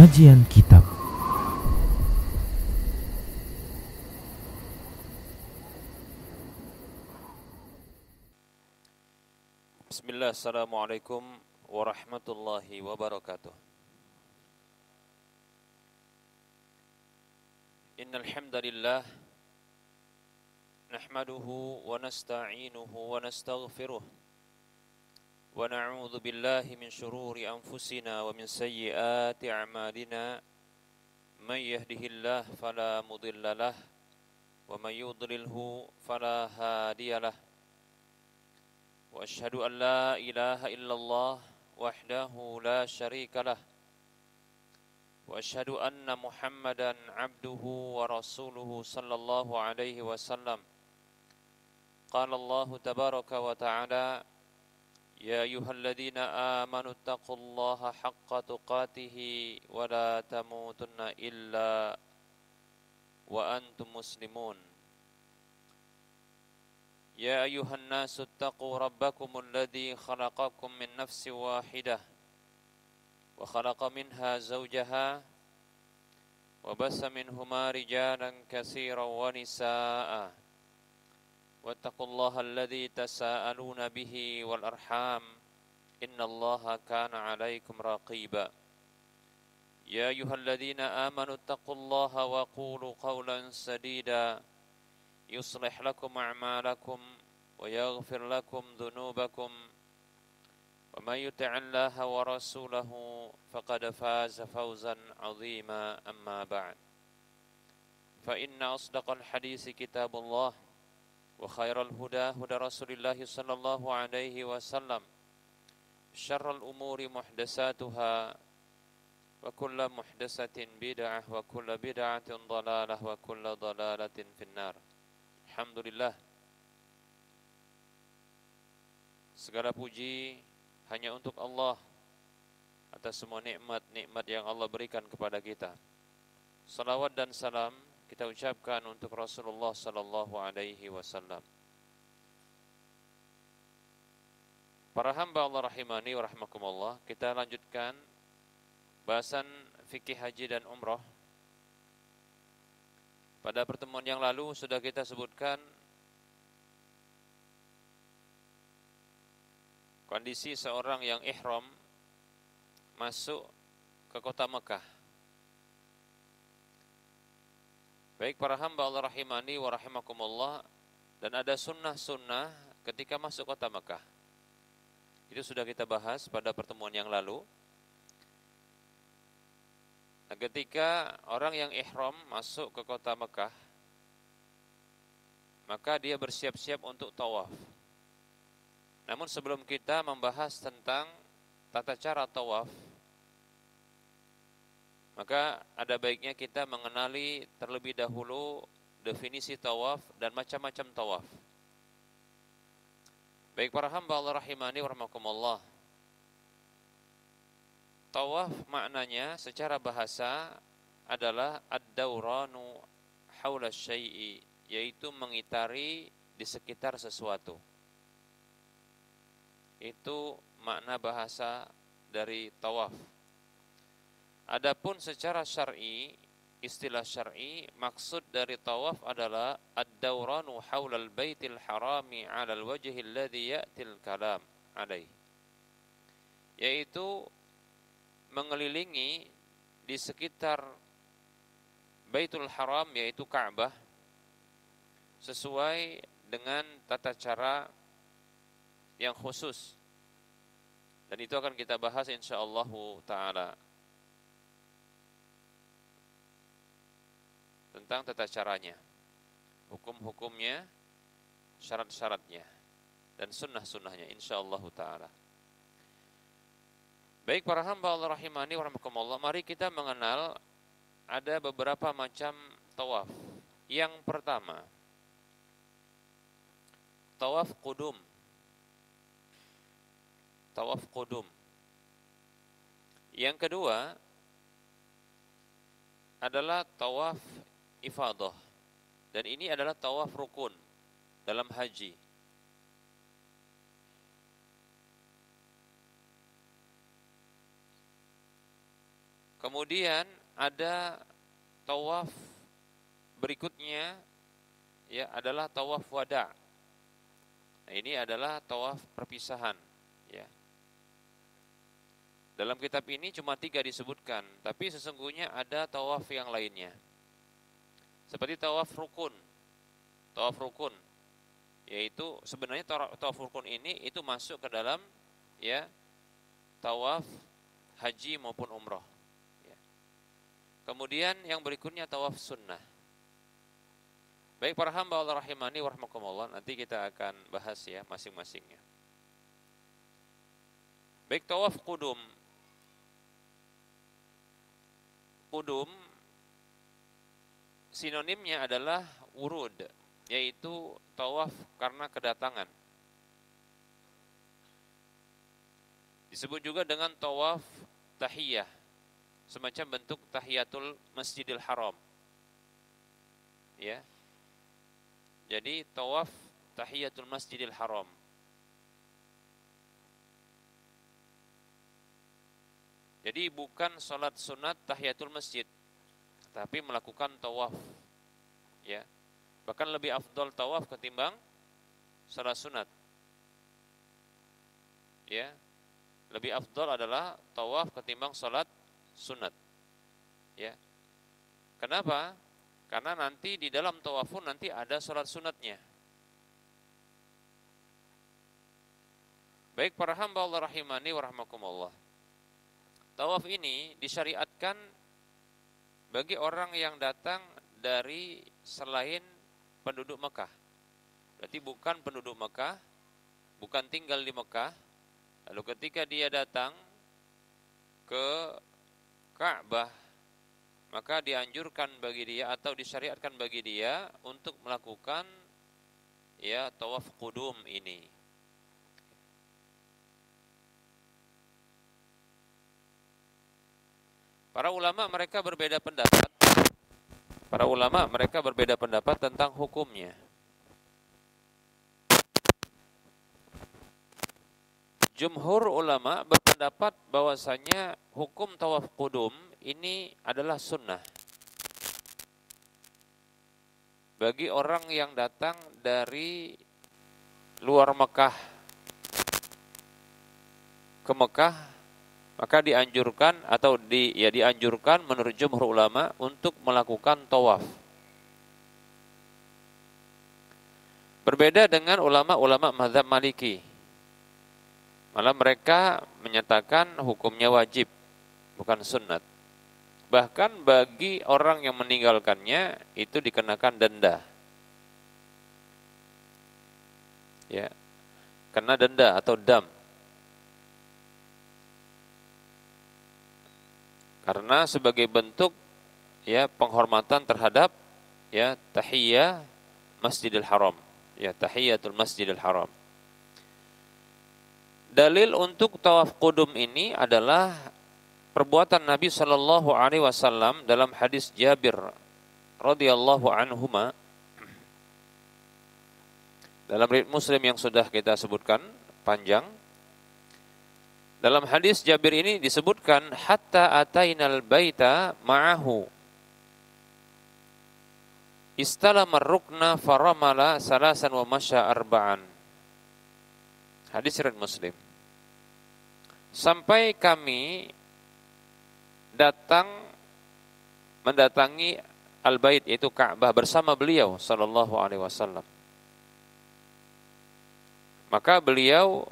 Kajian Kitab. Bismillah, assalamualaikum warahmatullahi wabarakatuh. Innal hamdalillah nahmaduhu wa nasta'inuhu wa nastaghfiruh wa na'udzu billahi min shururi anfusina wa min sayyiati a'malina. May yahdihillah fala mudhillalah wa may yudlilhu fala hadiyalah. Wa asyhadu an la ilaha illallah wahdahu la syarika lah. Wa asyhadu anna Muhammadan abduhu wa rasuluhu sallallahu alaihi wasallam. Qala Allah tabaraka wa ta'ala, ya ayyuhalladzina amanu taqullaha haqqa tuqatih wa la tamutunna illa wa antum muslimun. يا أيها الناس اتقوا ربكم الذي خلقكم من نفس واحدة وخلق منها زوجها وبث منهما رجالا كثيرا ونساء واتقوا الله الذي تساءلون به والأرحام إن الله كان عليكم رقيبا يا أيها الذين آمنوا اتقوا الله وقولوا قولا سديدا يصلح لكم أعمالكم ويغفر لكم ذنوبكم ومن يطع الله ورسوله فقد فاز فوزا عظيما أما بعد فإن أصدق الحديث كتاب الله وخير الهدى هدى رسول الله صلى الله عليه وسلم شر الأمور محدثاتها وكل محدثة بدعة وكل بدعة ضلالة وكل ضلالة في النار. Alhamdulillah, segala puji hanya untuk Allah atas semua nikmat-nikmat yang Allah berikan kepada kita. Salawat dan salam kita ucapkan untuk Rasulullah sallallahu alaihi wasallam. Para hamba Allah rahimani wa rahmakumullah, kita lanjutkan bahasan fikih haji dan umrah. Pada pertemuan yang lalu sudah kita sebutkan kondisi seorang yang ihram masuk ke kota Mekah. Baik para hamba Allah rahimani wa rahimakumullah, dan ada sunnah-sunnah ketika masuk kota Mekah. Itu sudah kita bahas pada pertemuan yang lalu. Nah, ketika orang yang ihram masuk ke kota Mekah, maka dia bersiap-siap untuk tawaf. Namun sebelum kita membahas tentang tata cara tawaf, maka ada baiknya kita mengenali terlebih dahulu definisi tawaf dan macam-macam tawaf. Baik para hamba Allah rahimani wa rahmakumullah, tawaf maknanya secara bahasa adalah ad-dauranu haula syai'i, yaitu mengitari di sekitar sesuatu. Itu makna bahasa dari tawaf. Adapun secara syar'i, istilah syar'i, maksud dari tawaf adalah ad-dauranu haulal baitil harami 'alal wajhi alladhi ya'til kalam 'alaihi, yaitu mengelilingi di sekitar Baitul Haram, yaitu Ka'bah, sesuai dengan tata cara yang khusus. Dan itu akan kita bahas insyaallah ta'ala tentang tata caranya, hukum-hukumnya, syarat-syaratnya, dan sunnah-sunnahnya insyaallah ta'ala. Baik para hamba Allah rahimani wa rahmakumullah, mari kita mengenal ada beberapa macam tawaf. Yang pertama, tawaf qudum. Tawaf qudum. Yang kedua adalah tawaf ifadah. Dan ini adalah tawaf rukun dalam haji. Kemudian ada tawaf berikutnya, ya, adalah tawaf wada'. Nah, ini adalah tawaf perpisahan, ya. Dalam kitab ini cuma 3 disebutkan, tapi sesungguhnya ada tawaf yang lainnya. Seperti tawaf rukun. Tawaf rukun, yaitu sebenarnya tawaf rukun ini itu masuk ke dalam, ya, tawaf haji maupun umroh, ya. Kemudian yang berikutnya tawaf sunnah. Baik para hamba Allah rahimani wa rahmakumullah, nanti kita akan bahas, ya, masing-masingnya. Baik, tawaf qudum. Qudum sinonimnya adalah wurud, yaitu tawaf karena kedatangan. Disebut juga dengan tawaf tahiyah, semacam bentuk tahiyatul Masjidil Haram, ya. Jadi tawaf tahiyatul Masjidil Haram. Jadi bukan sholat sunat tahiyatul masjid, tapi melakukan tawaf, ya. Bahkan lebih afdal tawaf ketimbang sholat sunat, ya. Lebih afdal adalah tawaf ketimbang sholat sunat, ya. Kenapa? Karena nanti di dalam tawaf pun nanti ada sholat sunatnya. Baik para hamba Allah rahimani wa rahmakumullah, tawaf ini disyariatkan bagi orang yang datang dari selain penduduk Mekah. Berarti bukan penduduk Mekah, bukan tinggal di Mekah. Lalu ketika dia datang ke Ka'bah, maka dianjurkan bagi dia atau disyariatkan bagi dia untuk melakukan, ya, tawaf qudum ini. Para ulama mereka berbeda pendapat. Para ulama mereka berbeda pendapat tentang hukumnya. Jumhur ulama berpendapat bahwasanya hukum tawaf qudum ini adalah sunnah bagi orang yang datang dari luar Mekah ke Mekah, maka dianjurkan atau dianjurkan menurut jumhur ulama untuk melakukan tawaf. Berbeda dengan ulama-ulama mazhab Maliki. Malah mereka menyatakan hukumnya wajib, bukan sunnat. Bahkan bagi orang yang meninggalkannya itu dikenakan denda, ya, kena denda atau dam, karena sebagai bentuk, ya, penghormatan terhadap, ya, tahiyah Masjidil Haram, ya, tahiyatul Masjidil Haram. Dalil untuk tawaf qudum ini adalah perbuatan Nabi Shallallahu Alaihi Wasallam dalam hadis Jabir radhiyallahu anhuma dalam riwayat Muslim yang sudah kita sebutkan panjang. Dalam hadis Jabir ini disebutkan hatta atainal baita ma'ahu istalama rukna faramala salasan wa masya arba'an. Hadis riwayat Muslim. Sampai kami mendatangi Al-Bait, yaitu Ka'bah, bersama beliau sallallahu alaihi wasallam. Maka beliau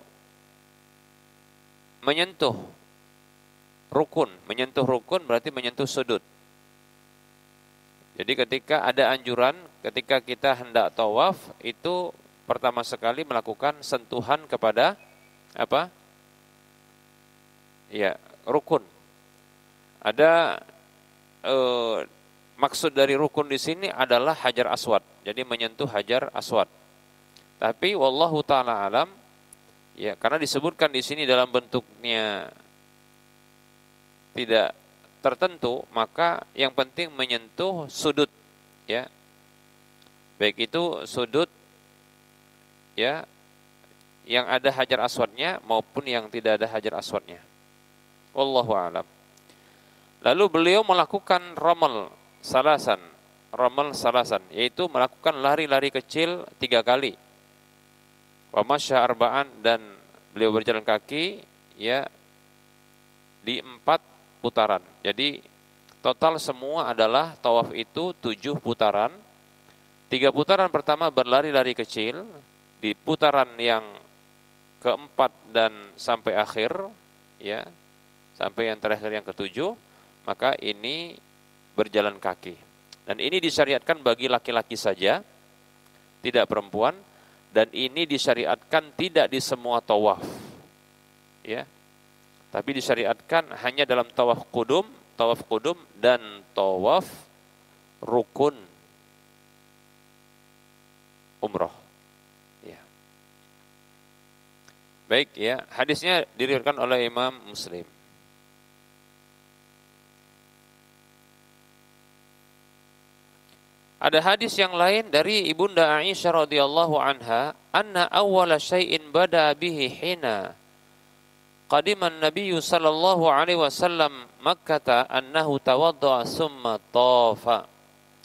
menyentuh rukun berarti menyentuh sudut. Jadi ketika ada anjuran, ketika kita hendak tawaf, itu pertama sekali melakukan sentuhan kepada apa? Ya, rukun. Ada maksud dari rukun di sini adalah Hajar Aswad. Jadi menyentuh Hajar Aswad. Tapi wallahu taala alam, ya, karena disebutkan di sini dalam bentuknya tidak tertentu, maka yang penting menyentuh sudut, ya. Baik itu sudut, ya, yang ada Hajar Aswadnya maupun yang tidak ada Hajar Aswadnya. Wallahu a'lam. Lalu beliau melakukan ramal salasan, yaitu melakukan lari-lari kecil 3 kali. Wa masya arba'an, dan beliau berjalan kaki ya di 4 putaran. Jadi total semua adalah tawaf itu 7 putaran. 3 putaran pertama berlari-lari kecil, di putaran yang keempat dan sampai akhir ya, sampai yang terakhir yang ketujuh, maka ini berjalan kaki. Dan ini disyariatkan bagi laki-laki saja, tidak perempuan, dan ini disyariatkan tidak di semua tawaf. Ya. Tapi disyariatkan hanya dalam tawaf qudum dan tawaf rukun umroh. Ya. Baik ya, hadisnya diriwayatkan oleh Imam Muslim. Ada hadis yang lain dari Ibunda Aisyah radhiyallahu anha, anna awwala syai'in bada bihi hina qadiman nabiyyu sallallahu alaihi wasallam Makkah annahu tawaddaa summa tafa.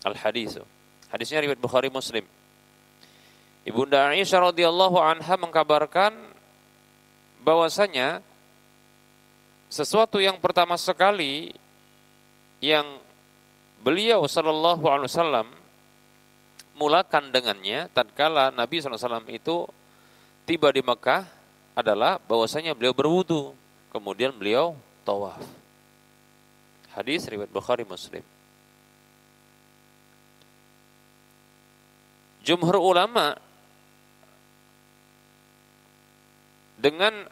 Al-hadis. Hadisnya riwayat Bukhari Muslim. Ibunda Aisyah radhiyallahu anha mengkabarkan bahwasanya sesuatu yang pertama sekali yang beliau sallallahu alaihi wasallam mulakan dengannya tatkala Nabi SAW itu tiba di Mekah adalah bahwasanya beliau berwudu, kemudian beliau tawaf. Hadis riwayat Bukhari Muslim. Jumhur ulama dengan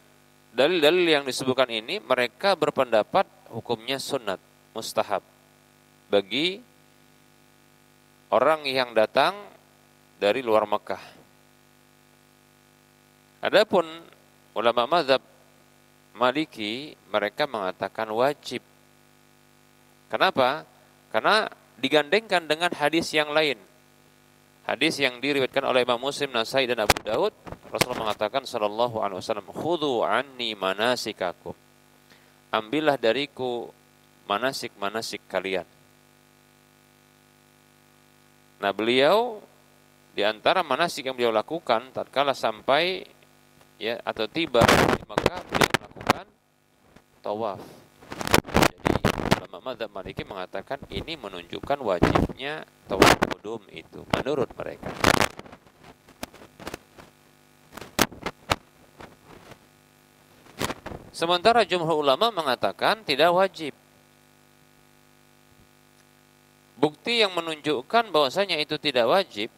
dalil-dalil yang disebutkan ini, mereka berpendapat hukumnya sunat, mustahab bagi orang yang datang dari luar Mekah. Adapun ulama mazhab Maliki, mereka mengatakan wajib. Kenapa? Karena digandengkan dengan hadis yang lain. Hadis yang diriwayatkan oleh Imam Muslim, Nasai dan Abu Daud, Rasulullah mengatakan sallallahu alaihi wasallam, "Khudhu anni manasikakum." Ambillah dariku manasik-manasik kalian. Nah, beliau di antara manasik yang beliau lakukan tatkala sampai ya atau tiba di Makkah, beliau melakukan tawaf. Jadi ulama mazhab Maliki mengatakan ini menunjukkan wajibnya tawaf qudum itu menurut mereka. Sementara jumhur ulama mengatakan tidak wajib. Bukti yang menunjukkan bahwasanya itu tidak wajib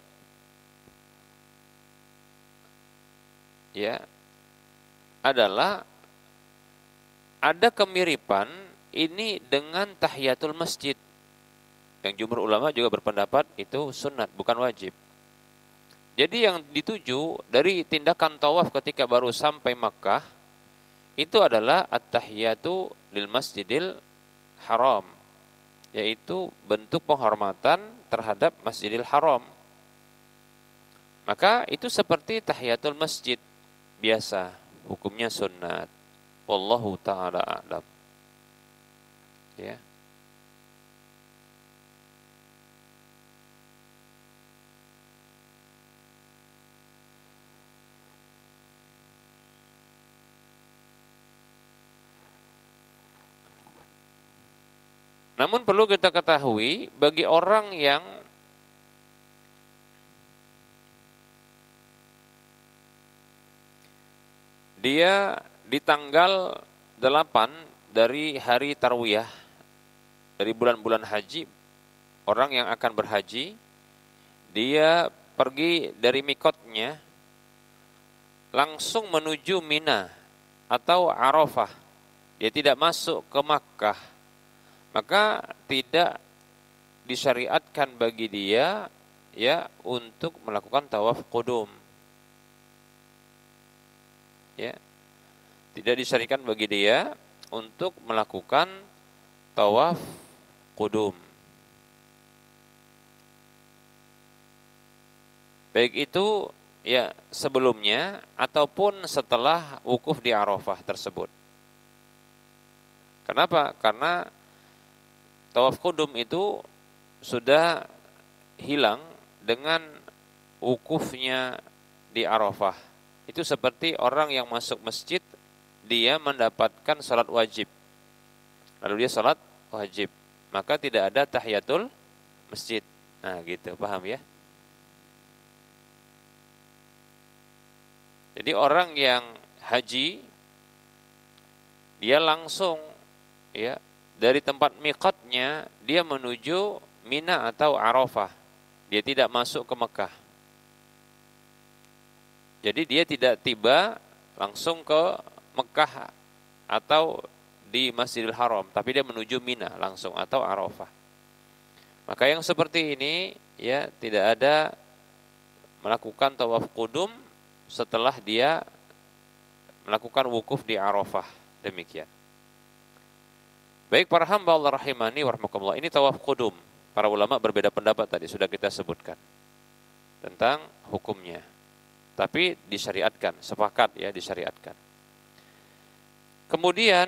ya adalah ada kemiripan ini dengan tahiyatul masjid. Yang jumhur ulama juga berpendapat itu sunat, bukan wajib. Jadi yang dituju dari tindakan tawaf ketika baru sampai Makkah itu adalah at-tahiyatu lil masjidil haram, yaitu bentuk penghormatan terhadap Masjidil Haram. Maka itu seperti tahiyatul masjid biasa, hukumnya sunnat. Wallahu ta'ala a'lam. Ya. Namun perlu kita ketahui bagi orang yang dia di tanggal 8 dari hari Tarwiyah dari bulan-bulan haji, orang yang akan berhaji, dia pergi dari mikotnya langsung menuju Mina atau Arafah. Dia tidak masuk ke Makkah. Maka tidak disyariatkan bagi dia ya untuk melakukan tawaf qudum. Ya. Tidak disyariatkan bagi dia untuk melakukan tawaf qudum. Baik itu ya sebelumnya ataupun setelah wukuf di Arafah tersebut. Kenapa? Karena tawaf qudum itu sudah hilang dengan wukufnya di Arafah. Itu seperti orang yang masuk masjid, dia mendapatkan salat wajib. Lalu dia salat wajib, maka tidak ada tahiyatul masjid. Nah, gitu, paham ya? Jadi orang yang haji, dia langsung ya dari tempat miqatnya dia menuju Mina atau Arafah. Dia tidak masuk ke Mekah. Jadi dia tidak tiba langsung ke Mekah atau di Masjidil Haram, tapi dia menuju Mina langsung atau Arafah. Maka yang seperti ini ya tidak ada melakukan tawaf qudum setelah dia melakukan wukuf di Arafah. Demikian. Baik para hamba Allah rahimani wa rahmakumullah, ini tawaf qudum. Para ulama berbeda pendapat tadi sudah kita sebutkan tentang hukumnya. Tapi disyariatkan, sepakat ya disyariatkan. Kemudian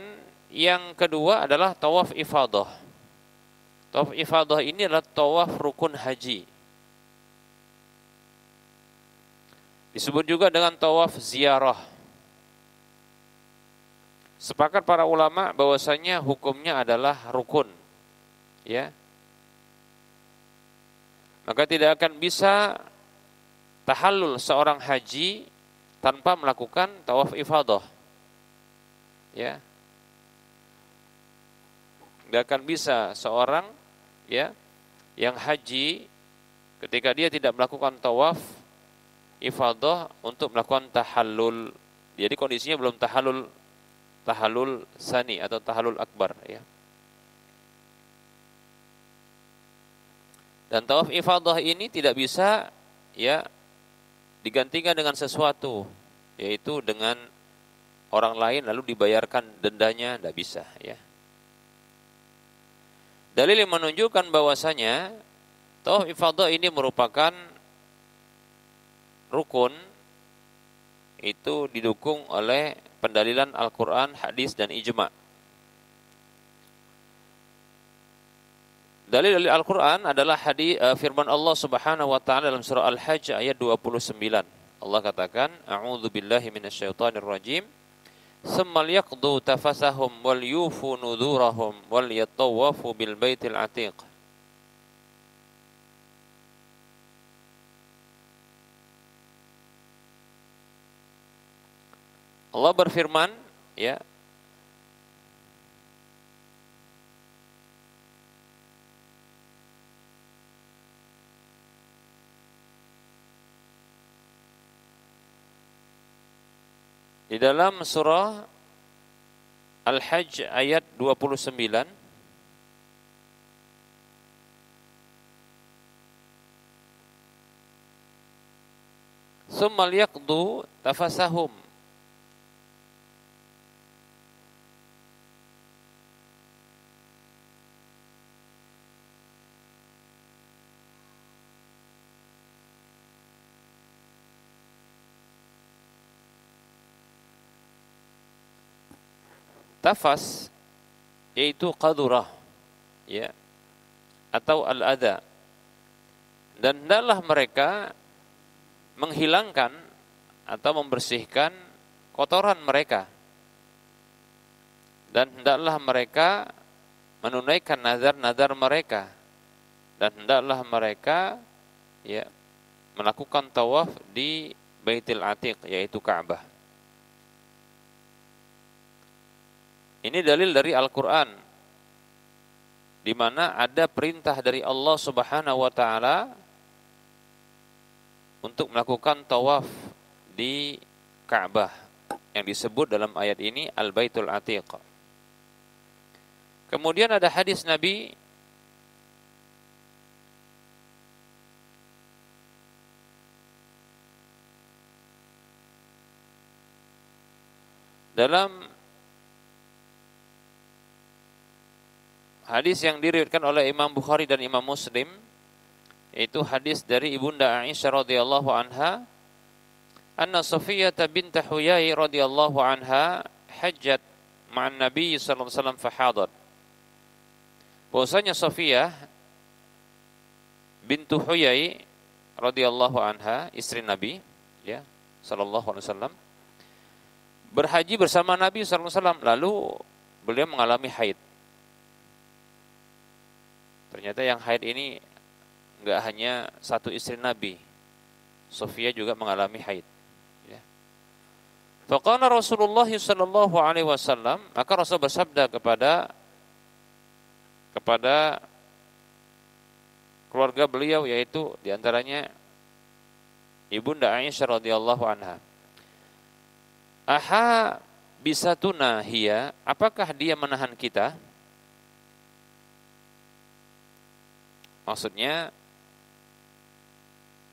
yang kedua adalah tawaf ifadah. Tawaf ifadah ini adalah tawaf rukun haji. Disebut juga dengan tawaf ziarah. Sepakat para ulama bahwasanya hukumnya adalah rukun. Ya. Maka tidak akan bisa tahallul seorang haji tanpa melakukan tawaf ifadah. Ya. Tidak akan bisa seorang ya yang haji ketika dia tidak melakukan tawaf ifadah untuk melakukan tahallul. Jadi kondisinya belum tahallul sani atau tahallul akbar ya. Dan tawaf ifadah ini tidak bisa ya digantikan dengan sesuatu, yaitu dengan orang lain lalu dibayarkan dendanya, tidak bisa ya. Dalil yang menunjukkan bahwasanya tawaf ifadah ini merupakan rukun itu didukung oleh pendalilan Al-Quran, hadis dan ijma'. Dalil dari Al-Quran adalah firman Allah Subhanahu wa taala dalam surah Al-Hajj ayat 29. Allah katakan, "A'udzu billahi minasyaitonir rajim. Tsumma liyaqdu tafasahum wal yufu nudurahum wal yatawafu bil baitil atiq." Allah berfirman, ya, di dalam surah Al-Hajj ayat 29, "Tsumma liyaqdu tafasahum." Tafas yaitu qadurah ya atau al-adha, dan hendaklah mereka menghilangkan atau membersihkan kotoran mereka, dan hendaklah mereka menunaikan nazar-nazar mereka, dan hendaklah mereka ya melakukan tawaf di Baitul Atiq yaitu Ka'bah. Ini dalil dari Al-Quran, di mana ada perintah dari Allah Subhanahu wa taala untuk melakukan tawaf di Ka'bah yang disebut dalam ayat ini Al-Baitul Atiq. Kemudian ada hadis Nabi dalam hadis yang diriwayatkan oleh Imam Bukhari dan Imam Muslim, yaitu hadis dari Ibunda Aisyah radhiyallahu anha, anna Safiyah bint Huyai radhiyallahu anha hajjat ma'an Nabi sallallahu alaihi wasallam fahadat. bahwasanya Sofiyah bintu Huyai radhiyallahu anha, istri Nabi, ya, sallallahu alaihi wasallam, berhaji bersama Nabi sallallahu alaihi wasallam, lalu beliau mengalami haid. Ternyata yang haid ini enggak hanya satu istri Nabi, Sofiyah juga mengalami haid. Ya. Faqala Rasulullah sallallahu alaihi wasallam, maka Rasul bersabda kepada keluarga beliau, yaitu diantaranya Ibunda Aisyah radhiyallahu anha. Aha bisatuna hiya, apakah dia menahan kita? Maksudnya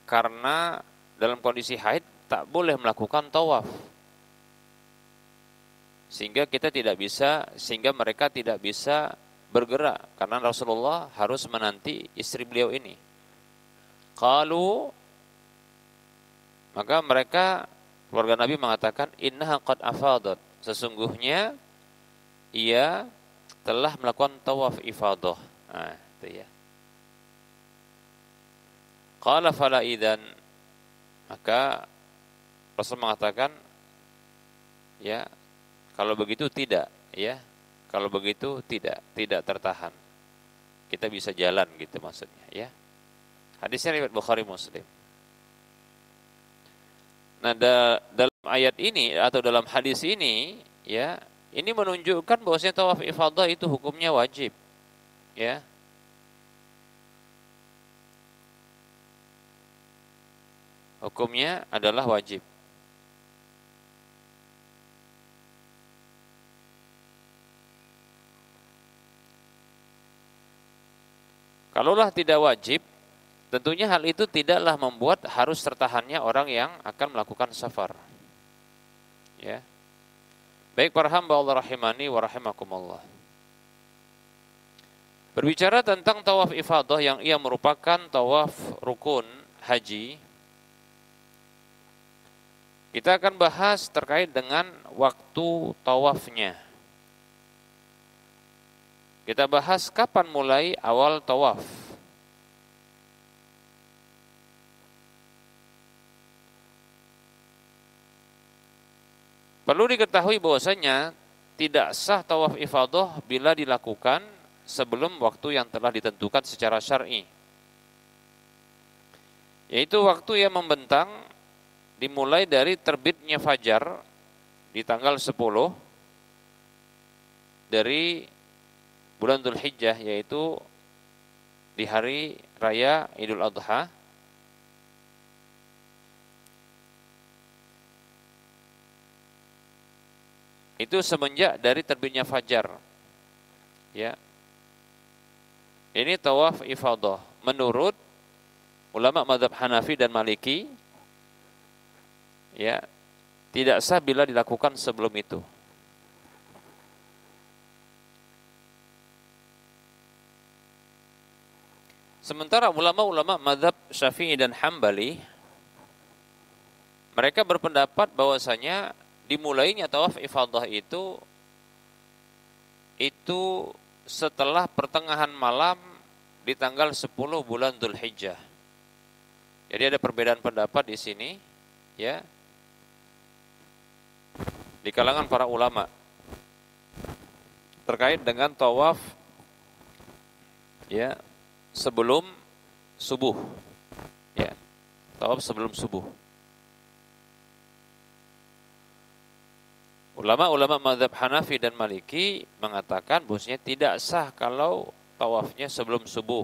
karena dalam kondisi haid tak boleh melakukan tawaf. Sehingga mereka tidak bisa bergerak karena Rasulullah harus menanti istri beliau ini. Qalu, maka mereka keluarga Nabi mengatakan, innaha qad afadat, sesungguhnya ia telah melakukan tawaf ifadah. Nah, itu ya. Qala fala idzan, maka Rasul mengatakan, ya, kalau begitu tidak, ya. Kalau begitu tidak tertahan. Kita bisa jalan gitu maksudnya, ya. Hadisnya riwayat Bukhari Muslim. Nah, dalam ayat ini atau dalam hadis ini, ya, ini menunjukkan bahwasanya tawaf ifadah itu hukumnya wajib, ya. Hukumnya adalah wajib. Kalaulah tidak wajib, tentunya hal itu tidaklah membuat harus tertahannya orang yang akan melakukan safar. Ya. Baik para hamba Allah rahimani wa rahimakumullah. Berbicara tentang tawaf ifadah yang ia merupakan tawaf rukun haji, kita akan bahas terkait dengan waktu tawafnya. Kita bahas kapan mulai awal tawaf. Perlu diketahui bahwasanya tidak sah tawaf ifadah bila dilakukan sebelum waktu yang telah ditentukan secara syar'i. Yaitu waktu yang membentang dimulai dari terbitnya fajar di tanggal 10 dari bulan Dzulhijjah, yaitu di hari raya Idul Adha, itu semenjak dari terbitnya fajar. Ya. Ini tawaf ifadah menurut ulama mazhab Hanafi dan Maliki, ya, tidak sah bila dilakukan sebelum itu. Sementara ulama-ulama mazhab Syafi'i dan Hambali, mereka berpendapat bahwasanya dimulainya tawaf ifadah itu setelah pertengahan malam di tanggal 10 bulan Dzulhijjah. Jadi ada perbedaan pendapat di sini, ya, di kalangan para ulama terkait dengan tawaf, ya, sebelum subuh, ya, tawaf sebelum subuh. Ulama-ulama mazhab Hanafi dan Maliki mengatakan bahwasanya tidak sah kalau tawafnya sebelum subuh.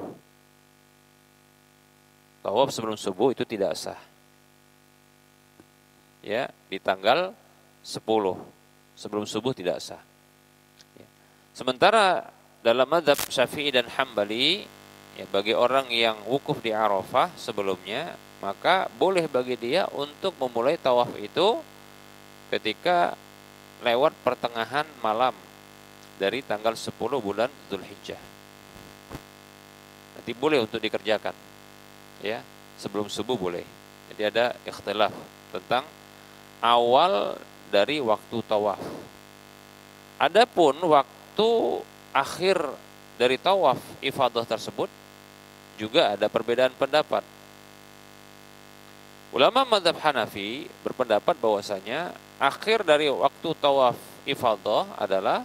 Tawaf sebelum subuh itu tidak sah. Ya, di tanggal 10 sebelum subuh tidak sah. Ya. Sementara dalam mazhab Syafi'i dan Hambali, ya, bagi orang yang wukuf di Arafah sebelumnya, maka boleh bagi dia untuk memulai tawaf itu ketika lewat pertengahan malam dari tanggal 10 bulan Dzulhijjah. Nanti boleh untuk dikerjakan, ya, sebelum subuh boleh. Jadi ada ikhtilaf tentang awal dari waktu tawaf. Adapun waktu akhir dari tawaf ifadah tersebut juga ada perbedaan pendapat. Ulama mazhab Hanafi berpendapat bahwasanya akhir dari waktu tawaf ifadah adalah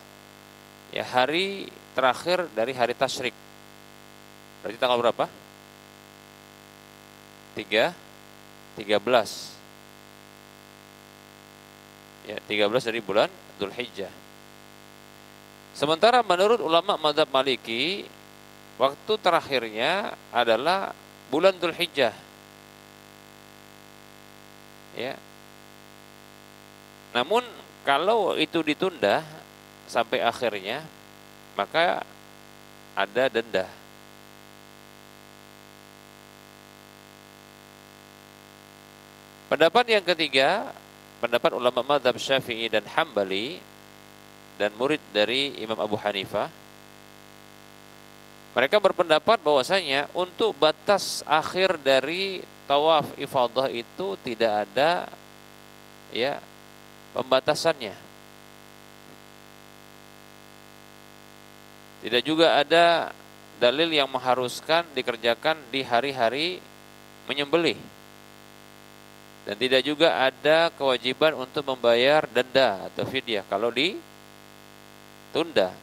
ya hari terakhir dari hari tasyrik. Berarti tanggal berapa? 13. Ya, 13 dari bulan Dzulhijjah. Sementara menurut ulama mazhab Maliki, waktu terakhirnya adalah bulan Dzulhijjah. Ya. Namun kalau itu ditunda sampai akhirnya, maka ada denda. Pendapat yang ketiga, pendapat ulama mazhab Syafi'i dan Hambali dan murid dari Imam Abu Hanifah, mereka berpendapat bahwasanya untuk batas akhir dari tawaf ifadah itu tidak ada ya pembatasannya. Tidak juga ada dalil yang mengharuskan dikerjakan di hari-hari menyembelih. Dan tidak juga ada kewajiban untuk membayar denda atau fidyah kalau ditunda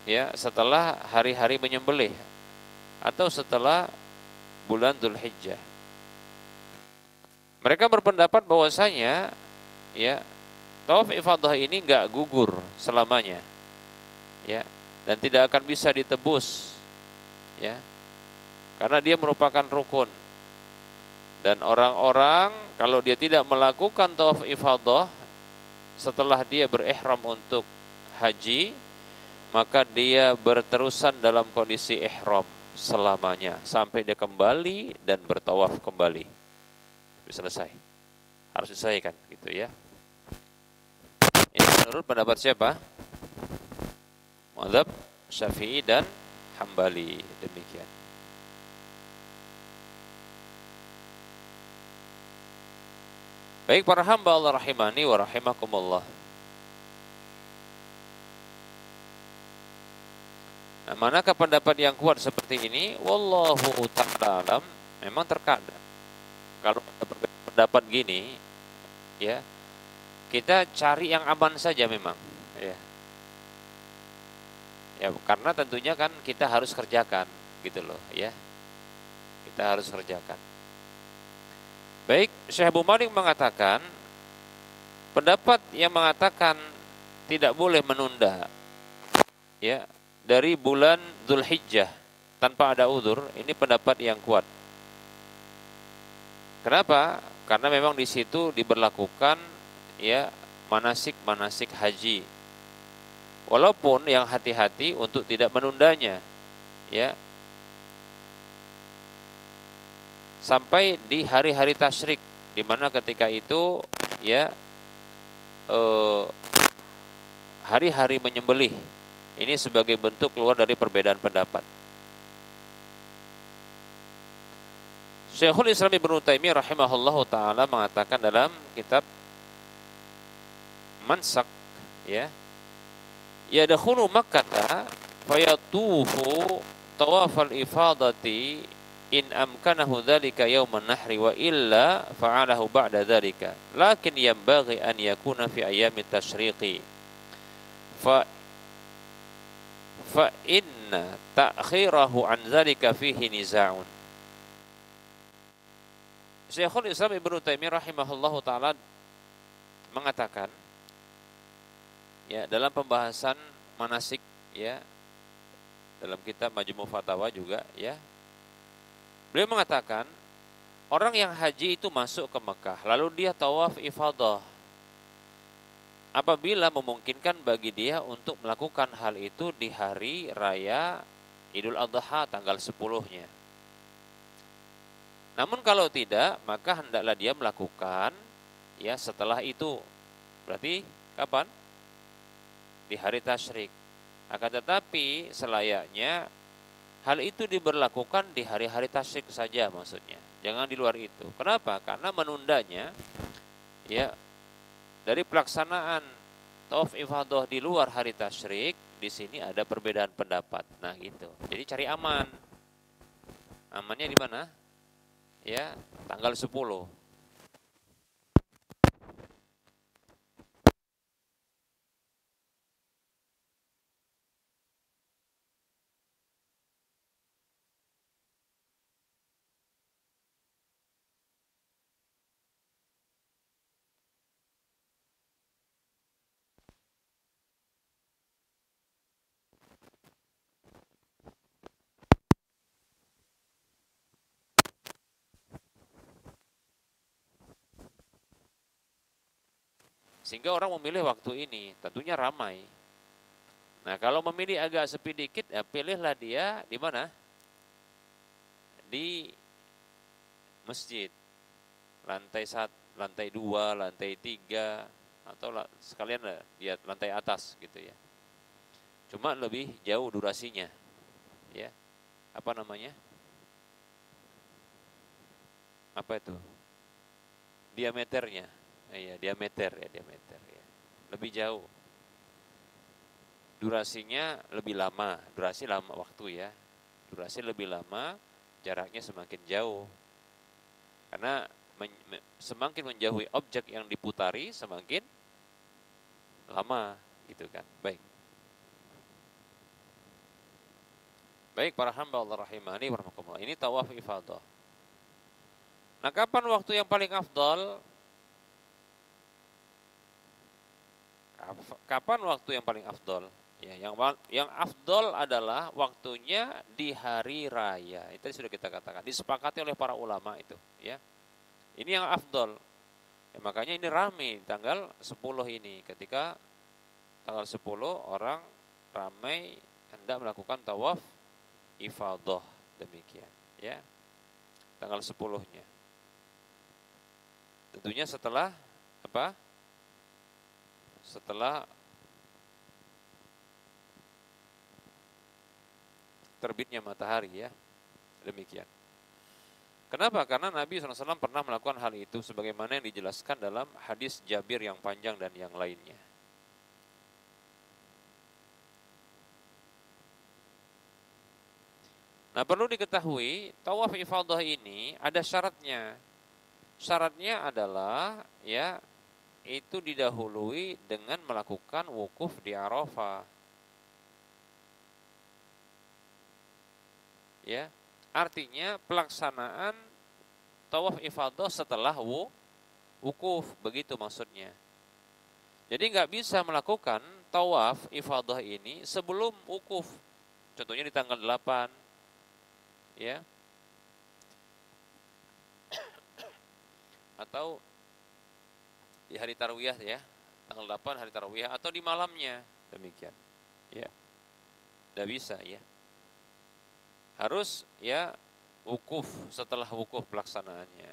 ya setelah hari-hari menyembelih atau setelah bulan Dzulhijjah. Mereka berpendapat bahwasanya ya tawaf ifadah ini enggak gugur selamanya. Ya, dan tidak akan bisa ditebus. Ya. Karena dia merupakan rukun. Dan orang-orang kalau dia tidak melakukan tawaf ifadah setelah dia berihram untuk haji, maka dia berterusan dalam kondisi ihram selamanya sampai dia kembali dan bertawaf kembali. Selesai. Harus diselesaikan gitu ya. Ini menurut pendapat siapa? Mazhab Syafi'i dan Hambali, demikian. Baik para hamba Allah rahimani wa rahimakumullah. Nah, manakah pendapat yang kuat seperti ini? Wallahu ta'ala alam. Memang terkadang kalau pendapat gini ya, kita cari yang aman saja memang ya. Ya, karena tentunya kan kita harus kerjakan gitu loh ya. Kita harus kerjakan. Baik, Syekh Abu Malik mengatakan pendapat yang mengatakan tidak boleh menunda ya dari bulan Dzulhijjah tanpa ada uzur, ini pendapat yang kuat. Kenapa? Karena memang di situ diberlakukan ya manasik-manasik haji. Walaupun yang hati-hati untuk tidak menundanya ya sampai di hari-hari tasyrik, di mana ketika itu ya hari-hari menyembelih. Ini sebagai bentuk keluar dari perbedaan pendapat. Syekhul Islam Ibnu Taimiyah rahimahullahu taala mengatakan dalam kitab Mansak ya, yadkhulu Makkah fayatufu tawafal ifadati in amkanahu dzalika yauman nahri wa illa fa'alahu ba'da dzalika lakin yanbaghi an yakuna fi ayyamit tasyriqi fa inna ta'khirahu an dzalika fihi niza'un. Syekhul Islam Ibnu Taimiyah rahimahullahu taala mengatakan ya dalam pembahasan manasik ya dalam kitab Majmu' Fatawa juga ya, beliau mengatakan orang yang haji itu masuk ke Mekah lalu dia tawaf ifadah, apabila memungkinkan bagi dia untuk melakukan hal itu di hari raya Idul Adha tanggal 10-nya. Namun kalau tidak, maka hendaklah dia melakukan ya setelah itu. Berarti kapan? Di hari tasyrik. Akan tetapi selayaknya hal itu diberlakukan di hari-hari tasyrik saja maksudnya. Jangan di luar itu. Kenapa? Karena menundanya ya dari pelaksanaan tawaf ifadah di luar hari tasyrik di sini ada perbedaan pendapat. Nah, gitu. Jadi cari aman. Amannya di mana? Ya, tanggal 10. Sehingga orang memilih waktu ini, tentunya ramai. Nah, kalau memilih agak sepi dikit, ya pilihlah dia di mana? Di masjid. Lantai 1, lantai 2, lantai 3, atau sekalian lah di lantai atas gitu ya. Cuma lebih jauh durasinya. Ya. Apa namanya? Apa itu? Diameternya. Iya, diameter ya, diameter ya. Lebih jauh. Durasinya lebih lama, durasi lama waktu ya. Durasi lebih lama, jaraknya semakin jauh. Karena semakin menjauhi objek yang diputari, semakin lama gitu kan. Baik. Baik para hamba Allah rahimani warahmatullah. Ini tawaf ifadah. Nah, kapan waktu yang paling afdal? Kapan waktu yang paling afdal? Ya, yang afdal adalah waktunya di hari raya. Itu sudah kita katakan, disepakati oleh para ulama itu, ya. Ini yang afdal. Ya, makanya ini ramai tanggal 10 ini. Ketika tanggal 10 orang ramai hendak melakukan tawaf ifadah, demikian, ya. Tanggal 10-nya. Tentunya setelah apa? Setelah terbitnya matahari, ya. Demikian. Kenapa? Karena Nabi SAW pernah melakukan hal itu sebagaimana yang dijelaskan dalam hadis Jabir yang panjang dan yang lainnya. Nah, perlu diketahui, tawaf ifadah ini ada syaratnya. Syaratnya adalah ya itu didahului dengan melakukan wukuf di Arafah. Ya. Artinya pelaksanaan tawaf ifadah setelah wukuf, begitu maksudnya. Jadi nggak bisa melakukan tawaf ifadah ini sebelum wukuf. Contohnya di tanggal 8, ya. Atau di hari tarwiyah ya, tanggal 8 hari tarwiyah atau di malamnya, demikian. Ya. Nggak bisa ya. Harus ya wukuf, setelah wukuf pelaksanaannya.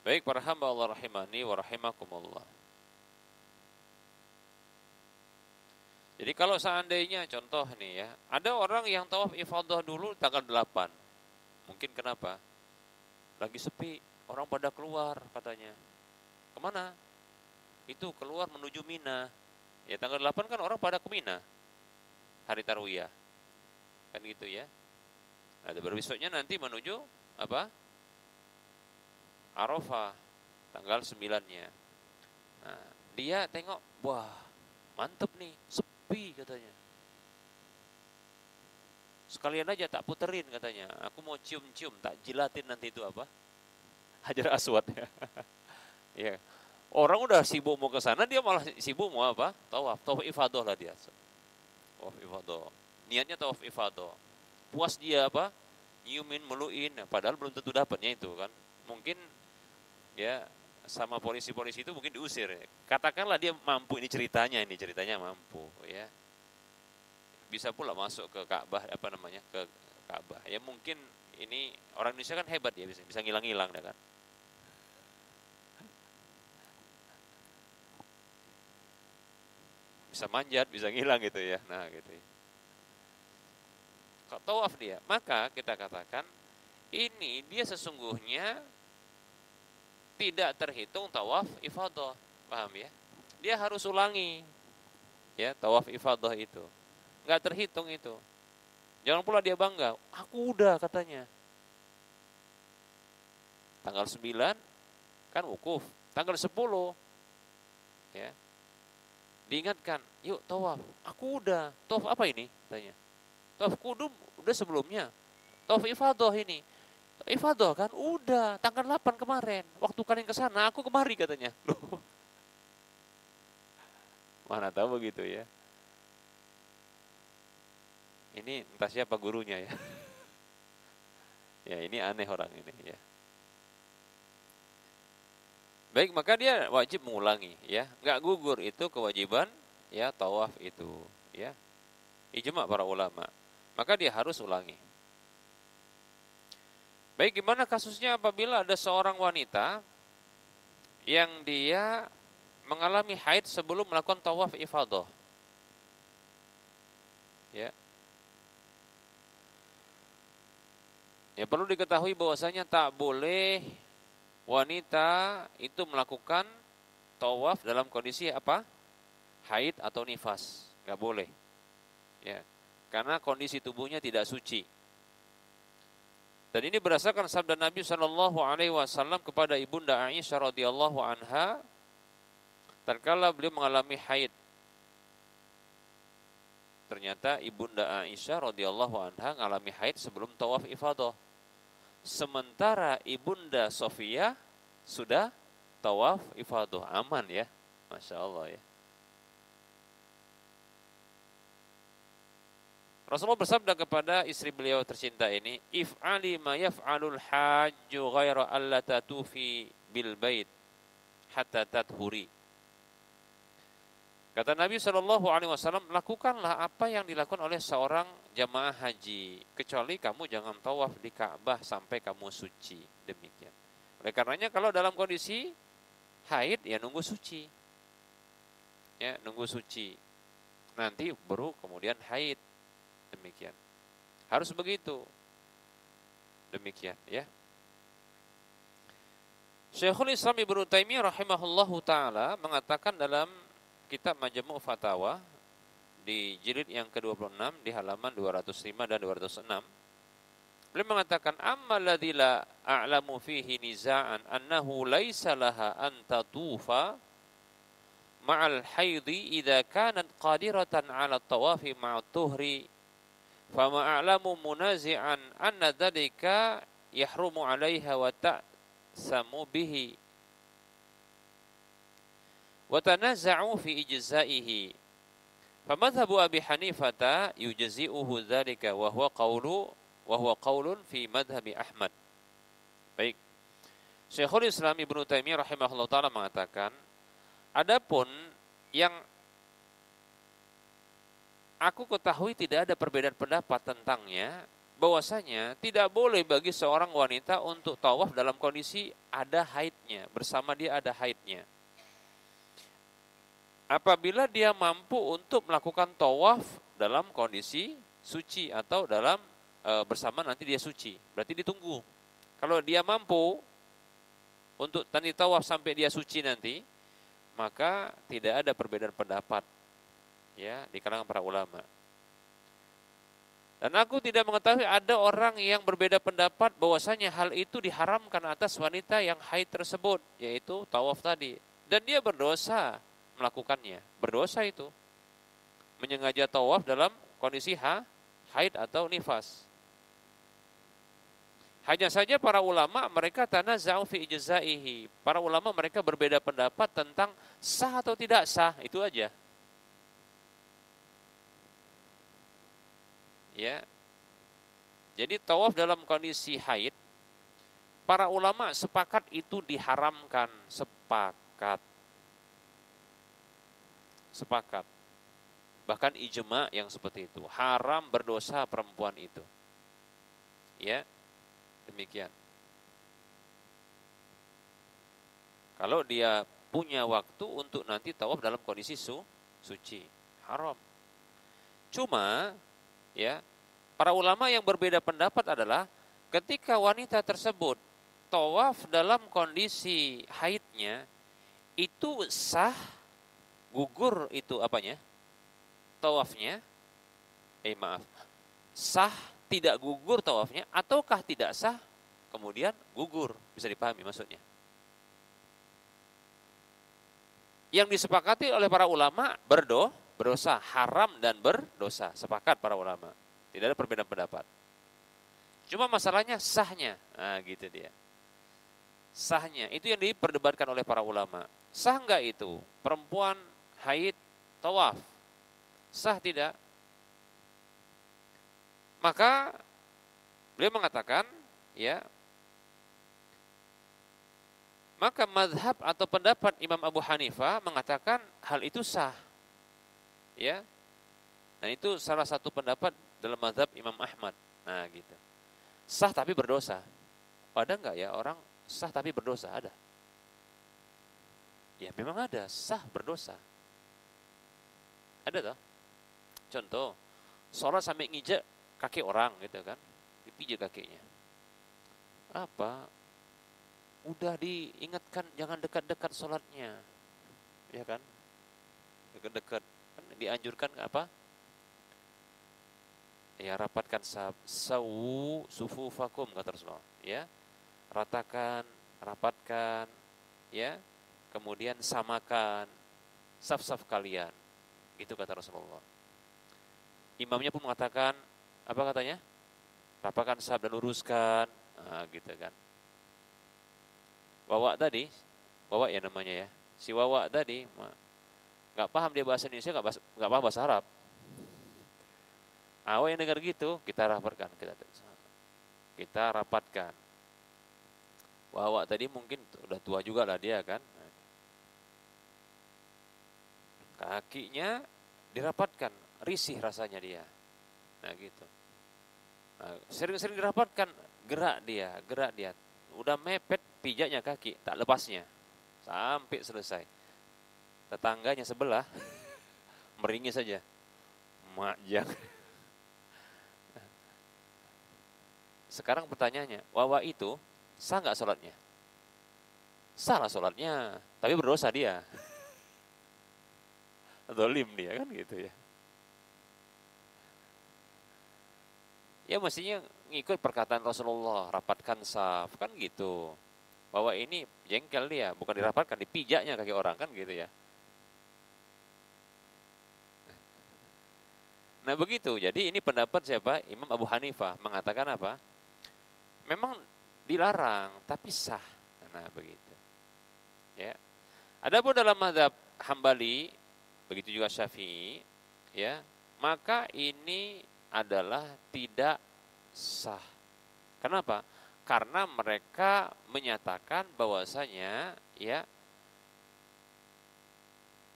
Baik para hamba Allah rahimani wa rahimakumullah. Jadi kalau seandainya contoh nih ya, ada orang yang tawaf ifadah dulu tanggal 8. Mungkin kenapa? Lagi sepi, orang pada keluar katanya. Kemana? Itu keluar menuju Mina. Ya tanggal 8 kan orang pada ke Mina. Hari tarwiyah. Kan gitu ya. Ada berbesoknya nanti menuju apa? Arafah tanggal 9-nya. Nah, dia tengok, wah, mantep nih, sepi katanya. Sekalian aja tak puterin katanya. Aku mau cium-cium, tak jilatin nanti itu apa? Hajar Aswad ya. Ya. Orang udah sibuk mau ke sana, dia malah sibuk mau apa? Tawaf ifadah lah dia. Tawaf ifadah. Niatnya tawaf ifadah. Puas dia apa? Nyiumin, meluin, padahal belum tentu dapatnya itu kan. Mungkin ya sama polisi-polisi itu mungkin diusir ya. Katakanlah dia mampu, ini ceritanya mampu ya. Bisa pula masuk ke Ka'bah, apa namanya, ke Ka'bah. Ya mungkin ini orang Indonesia kan hebat ya, bisa ngilang-ngilang ya kan. Bisa manjat, bisa ngilang gitu ya. Nah, gitu ya. Kalau tawaf dia, maka kita katakan ini dia sesungguhnya tidak terhitung tawaf ifadah. Paham ya? Dia harus ulangi ya tawaf ifadah itu. Enggak terhitung itu. Jangan pula dia bangga, aku udah katanya. Tanggal 9 kan wukuf, tanggal 10 ya. Diingatkan, yuk tawaf. Aku udah. Tawaf apa ini? Tanya. Tawaf kudum udah sebelumnya. Tawaf ifadah ini. Ifadah kan udah tanggal 8 kemarin. Waktu kalian ke sana, aku kemari katanya. Loh. Mana tahu begitu ya. Ini entah siapa gurunya ya. Ya ini aneh orang ini ya. Baik, maka dia wajib mengulangi ya. Enggak gugur itu kewajiban ya tawaf itu ya. Ijma' para ulama. Maka dia harus ulangi. Baik, gimana kasusnya apabila ada seorang wanita yang dia mengalami haid sebelum melakukan tawaf ifadah? Ya. Ya perlu diketahui bahwasanya tak boleh wanita itu melakukan tawaf dalam kondisi apa? Haid atau nifas. Enggak boleh. Ya. Karena kondisi tubuhnya tidak suci. Dan ini berdasarkan sabda Nabi Shallallahu Alaihi Wasallam kepada ibunda Aisyah radhiyallahu anha, tatkala beliau mengalami haid. Ternyata ibunda Aisyah radhiyallahu anha mengalami haid sebelum tawaf ifadah. Sementara ibunda Sofia sudah tawaf ifadah, aman ya, masya Allah ya. Rasulullah bersabda kepada istri beliau tercinta ini, if'ali ma yaf'alul hajju ghaira alla tatufi bil bait hatta tathuri. Kata Nabi SAW, lakukanlah apa yang dilakukan oleh seorang jamaah haji, kecuali kamu jangan tawaf di Ka'bah sampai kamu suci. Demikian. Oleh karenanya kalau dalam kondisi haid ya nunggu suci. Ya, nunggu suci. Nanti baru kemudian haid. Demikian. Harus begitu. Demikian ya. Syekhul Islam Ibnu Taimiyah rahimahullahu taala mengatakan dalam kitab Majmu' Fatawa di jilid yang ke-26 di halaman 205 dan 206, beliau mengatakan ammal ladzi la a'lamu fihi niza'an annahu laisa laha an tatufa ma'al haidhi idza kanat qadiratan 'ala tawafi ma'at tuhri fama a'lamu munazi'an anna dzalika yahrumu 'alaiha wa ta'samu bihi wa tanaza'u fi ijza'ihi. Famadhhabu Abi Hanifah yujzi'uhu dzalika wa huwa qaulun fi madhhabi Ahmad. Baik. Syekhul Islam Ibnu Taimiyah rahimahullah taala mengatakan, adapun yang aku ketahui tidak ada perbedaan pendapat tentangnya, bahwasanya tidak boleh bagi seorang wanita untuk tawaf dalam kondisi ada haidnya, bersama dia ada haidnya. Apabila dia mampu untuk melakukan tawaf dalam kondisi suci atau dalam bersama nanti dia suci, berarti ditunggu. Kalau dia mampu untuk nanti tawaf sampai dia suci nanti, maka tidak ada perbedaan pendapat ya di kalangan para ulama. Dan aku tidak mengetahui ada orang yang berbeda pendapat bahwasanya hal itu diharamkan atas wanita yang haid tersebut, yaitu tawaf tadi, dan dia berdosa melakukannya. Berdosa itu menyengaja tawaf dalam kondisi haid atau nifas. Hanya saja para ulama mereka tanaza'u fi ijza'ihi. Para ulama mereka berbeda pendapat tentang sah atau tidak sah, itu aja. Ya. Jadi tawaf dalam kondisi haid, para ulama sepakat itu diharamkan, sepakat. Bahkan ijma' yang seperti itu, haram berdosa perempuan itu. Ya, demikian. Kalau dia punya waktu untuk nanti tawaf dalam kondisi suci, haram. Cuma, ya, para ulama yang berbeda pendapat adalah ketika wanita tersebut tawaf dalam kondisi haidnya itu sah, gugur itu apanya? Tawafnya, maaf, sah tidak gugur tawafnya ataukah tidak sah kemudian gugur, bisa dipahami maksudnya. Yang disepakati oleh para ulama berdosa, haram dan berdosa, sepakat para ulama, tidak ada perbedaan pendapat. Cuma masalahnya sahnya, nah gitu dia. Sahnya, itu yang diperdebatkan oleh para ulama. Sah enggak itu? Perempuan haid tawaf, sah tidak? Maka beliau mengatakan, ya, maka mazhab atau pendapat Imam Abu Hanifah mengatakan hal itu sah. Ya. Nah, itu salah satu pendapat dalam mazhab Imam Ahmad. Nah, gitu. Sah tapi berdosa. Ada enggak ya orang sah tapi berdosa? Ada. Ya, memang ada, sah berdosa. Ada toh? Contoh, sholat sampai ngijek kaki orang gitu kan. Dipijak kakinya. Apa? Udah diingatkan jangan dekat-dekat sholatnya, ya kan? Dekat-dekat, kan dianjurkan apa? Ya, rapatkan sawu sufufakum kata Rasulullah, ya, ratakan, rapatkan, ya, kemudian samakan saf-saf kalian, itu kata Rasulullah. Imamnya pun mengatakan apa katanya? Rapatkan saf dan luruskan, nah, gitu kan. Wawa tadi, Wawa ya namanya ya, si Wawa tadi nggak paham dia bahasa Indonesia, nggak paham bahasa Arab. Awak yang dengar gitu, kita rapatkan. Wawa tadi mungkin udah tua juga lah dia kan, kakinya dirapatkan, risih rasanya dia, nah gitu. Nah, sering-sering dirapatkan, gerak dia, udah mepet pijaknya kaki, tak lepasnya sampai selesai. Tetangganya sebelah meringis saja, majang. Sekarang pertanyaannya, Wawa itu sah nggak sholatnya? Salah sholatnya, tapi berdosa dia. Zalim dia kan gitu ya. Ya mestinya ngikut perkataan Rasulullah, rapatkan saf, kan gitu. Bahwa ini jengkel dia, bukan dirapatkan, dipijaknya kaki orang, kan gitu ya. Nah begitu, jadi ini pendapat siapa? Imam Abu Hanifah mengatakan apa? Memang dilarang, tapi sah. Nah begitu. Ya. Adapun dalam mazhab Hambali, begitu juga Syafi'i, ya, maka ini adalah tidak sah. Kenapa? Karena mereka menyatakan bahwasanya, ya,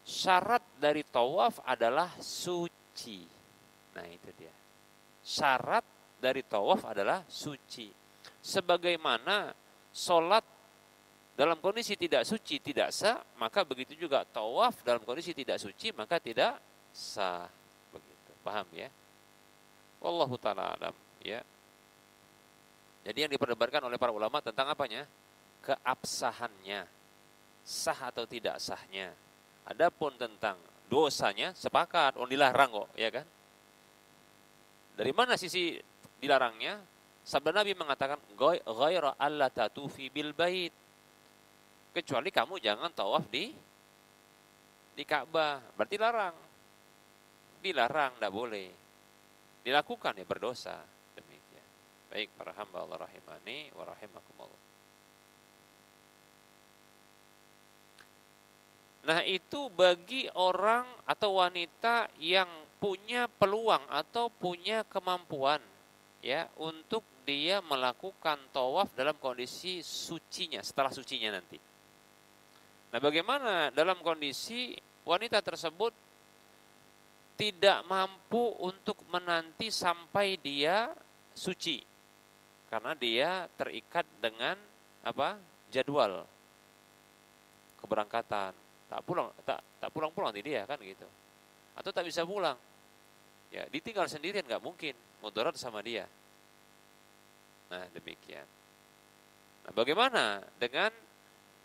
syarat dari tawaf adalah suci. Nah itu dia. Syarat dari tawaf adalah suci. Sebagaimana sholat dalam kondisi tidak suci tidak sah, maka begitu juga tawaf dalam kondisi tidak suci maka tidak sah. Begitu. Paham ya? Wallahu ta'ala alam, ya. Jadi yang diperdebatkan oleh para ulama tentang apanya? Keabsahannya, sah atau tidak sahnya. Adapun tentang dosanya sepakat, dilarang kok, ya kan? Dari mana sisi dilarangnya? Sabda Nabi mengatakan, ghaira alla tatufi bil bait. Kecuali kamu jangan tawaf di Ka'bah, berarti larang. Dilarang, tidak boleh. Dilakukan ya berdosa. Demikian. Baik para hamba Allah rahimani wa rahimakumullah. Nah itu bagi orang atau wanita yang punya peluang atau punya kemampuan, ya, untuk dia melakukan tawaf dalam kondisi sucinya, setelah sucinya nanti. Nah bagaimana dalam kondisi wanita tersebut tidak mampu untuk menanti sampai dia suci, karena dia terikat dengan apa? Jadwal keberangkatan, tak pulang nanti dia kan gitu, atau tak bisa pulang, ya ditinggal sendirian nggak mungkin, mudarat sama dia. Nah demikian. Nah, bagaimana dengan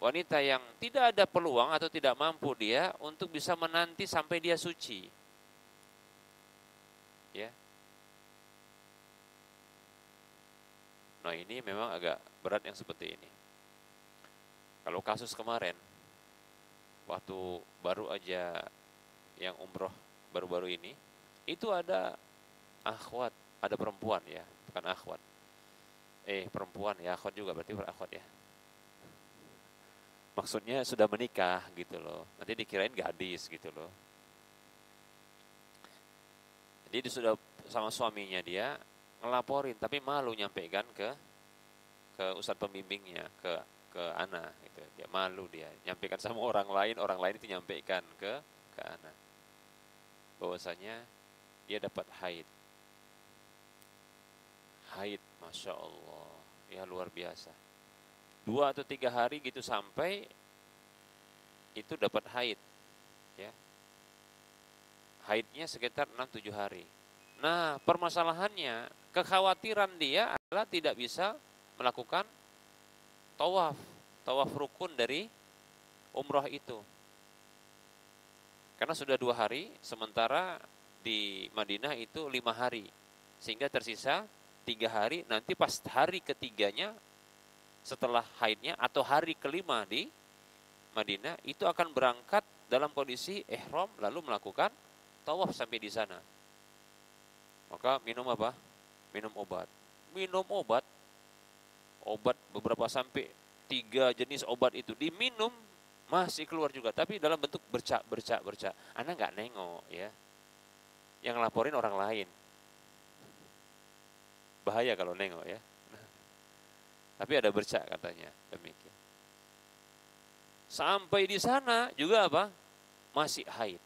wanita yang tidak ada peluang atau tidak mampu dia untuk bisa menanti sampai dia suci? Ya. Nah, ini memang agak berat yang seperti ini. Kalau kasus kemarin, waktu baru aja yang umroh baru-baru ini, itu ada akhwat, ada perempuan ya, bukan akhwat. Perempuan ya, akhwat juga berarti berakhwat ya. Maksudnya sudah menikah gitu loh. Nanti dikirain gadis gitu loh. Jadi dia sudah sama suaminya dia ngelaporin, tapi malu nyampaikan ke ustadz pembimbingnya, ke Ana gitu. Dia malu dia nyampaikan sama orang lain itu nyampaikan ke Ana. Bahwasanya dia dapat haid. Haid, Masya Allah, ya luar biasa. 2 atau 3 hari gitu sampai itu dapat haid, ya. Haidnya sekitar 6-7 hari. Nah, permasalahannya, kekhawatiran dia adalah tidak bisa melakukan tawaf, tawaf rukun dari umroh itu. Karena sudah 2 hari, sementara di Madinah itu 5 hari. Sehingga tersisa 3 hari, nanti pas hari ketiganya setelah haidnya atau hari kelima di Madinah itu akan berangkat dalam kondisi ihram lalu melakukan tawaf sampai di sana. Maka minum apa? Minum obat. Minum obat beberapa sampai 3 jenis obat itu diminum masih keluar juga, tapi dalam bentuk bercak. Anda nggak nengok ya. Yang laporin orang lain. Bahaya kalau nengok ya. Tapi ada bercak katanya, demikian. Sampai di sana juga apa? Masih haid.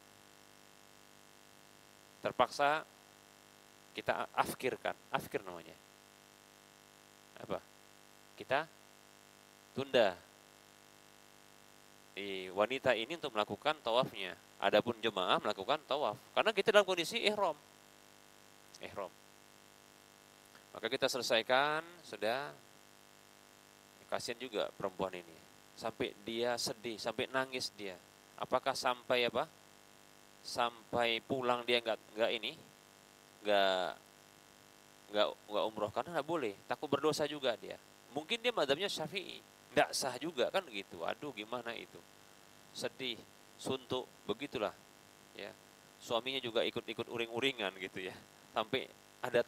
Terpaksa kita afkir namanya. Apa? Kita tunda di wanita ini untuk melakukan tawafnya. Adapun jemaah melakukan tawaf. Karena kita dalam kondisi ihram. Maka kita selesaikan, sudah. Kasihan juga perempuan ini. Sampai dia sedih, sampai nangis dia. Apakah sampai apa? Sampai pulang dia nggak umroh karena nggak boleh, takut berdosa juga dia. Mungkin dia madzhabnya Syafi'i, nggak sah juga kan gitu. Aduh gimana itu? Sedih, suntuk, begitulah. Ya, suaminya juga ikut-ikut uring-uringan gitu ya. Sampai ada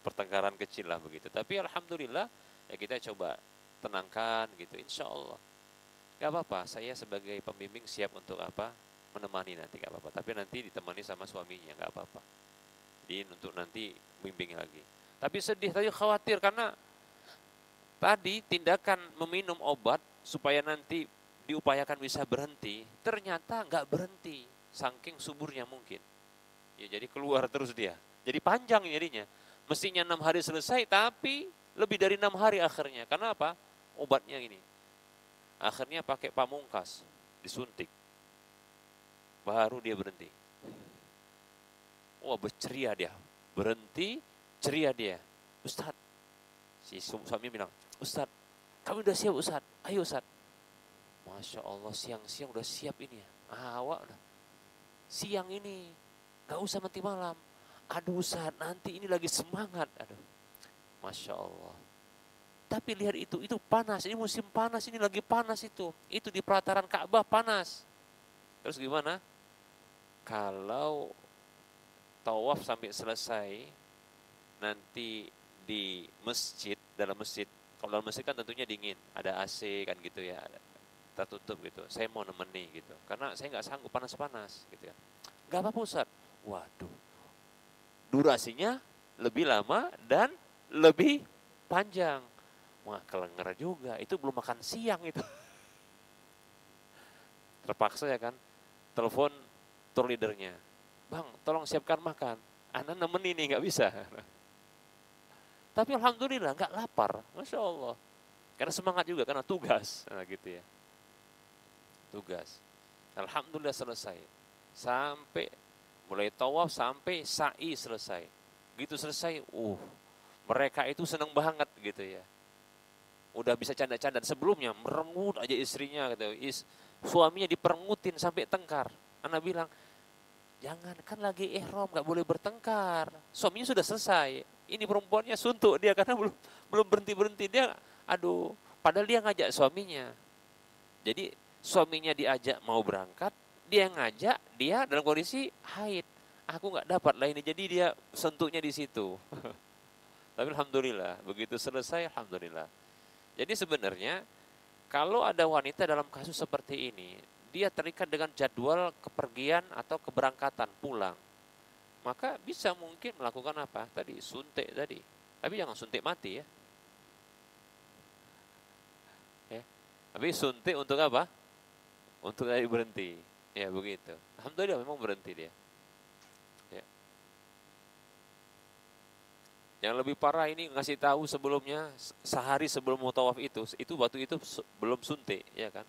pertengkaran kecil lah begitu. Tapi alhamdulillah ya kita coba tenangkan gitu, insya Allah. Gak apa-apa, saya sebagai pembimbing siap untuk apa? Menemani nanti, gak apa-apa. Tapi nanti ditemani sama suaminya, gak apa-apa. Jadi untuk nanti bimbing lagi. Tapi sedih, tadi khawatir karena tadi tindakan meminum obat supaya nanti diupayakan bisa berhenti, ternyata gak berhenti, saking suburnya mungkin. Ya jadi keluar terus dia. Jadi panjang jadinya. Mestinya 6 hari selesai, tapi lebih dari 6 hari akhirnya. Karena apa? Obatnya ini. Akhirnya pakai pamungkas, disuntik. Baru dia berhenti. Wah berceria dia. Berhenti, ceria dia. Ustadz, si suami bilang, Ustadz, kami udah siap Ustadz, ayo Ustadz. Masya Allah siang-siang udah siap ini ya. Awak udah. Siang ini, gak usah nanti malam. Aduh Ustadz, nanti ini lagi semangat. Aduh. Masya Allah. Tapi lihat itu panas, ini musim panas, ini lagi panas itu. Itu di pelataran Ka'bah panas. Terus gimana? Kalau tawaf sampai selesai, nanti di masjid, dalam masjid, kalau dalam masjid kan tentunya dingin, ada AC kan gitu ya, tertutup gitu. Saya mau nemeni gitu, karena saya nggak sanggup panas-panas gitu ya. Gak apa-apa Ustaz. Waduh, durasinya lebih lama dan lebih panjang. Wah kelenger juga, itu belum makan siang itu. Terpaksa ya kan, telepon tour leadernya. Bang, tolong siapkan makan. Anda nemenin nih, nggak bisa. Tapi alhamdulillah nggak lapar, masya Allah. Karena semangat juga, karena tugas, nah, gitu ya. Tugas. Alhamdulillah selesai. Sampai mulai tawaf sampai sa'i selesai. Gitu selesai, mereka itu senang banget gitu ya. udah bisa canda-canda sebelumnya, merengut aja istrinya gitu. Suaminya diperengutin sampai tengkar. Ana bilang, jangan, kan lagi ihram, nggak boleh bertengkar. Suaminya sudah selesai. Ini perempuannya suntuk dia karena belum belum berhenti dia. Aduh, padahal dia ngajak suaminya. Jadi suaminya diajak mau berangkat, dia ngajak, dia dalam kondisi haid. Aku nggak dapat lah ini, jadi dia sentuknya di situ. Tapi alhamdulillah, begitu selesai alhamdulillah. Jadi sebenarnya kalau ada wanita dalam kasus seperti ini, dia terikat dengan jadwal kepergian atau keberangkatan pulang, maka bisa mungkin melakukan apa? Tadi suntik tadi. Tapi jangan suntik mati ya. Tapi suntik untuk apa? Untuk tadi berhenti. Ya begitu. Alhamdulillah memang berhenti dia. Ya. Yang lebih parah ini ngasih tahu sebelumnya sehari sebelum mau tawaf itu waktu itu belum suntik, ya kan?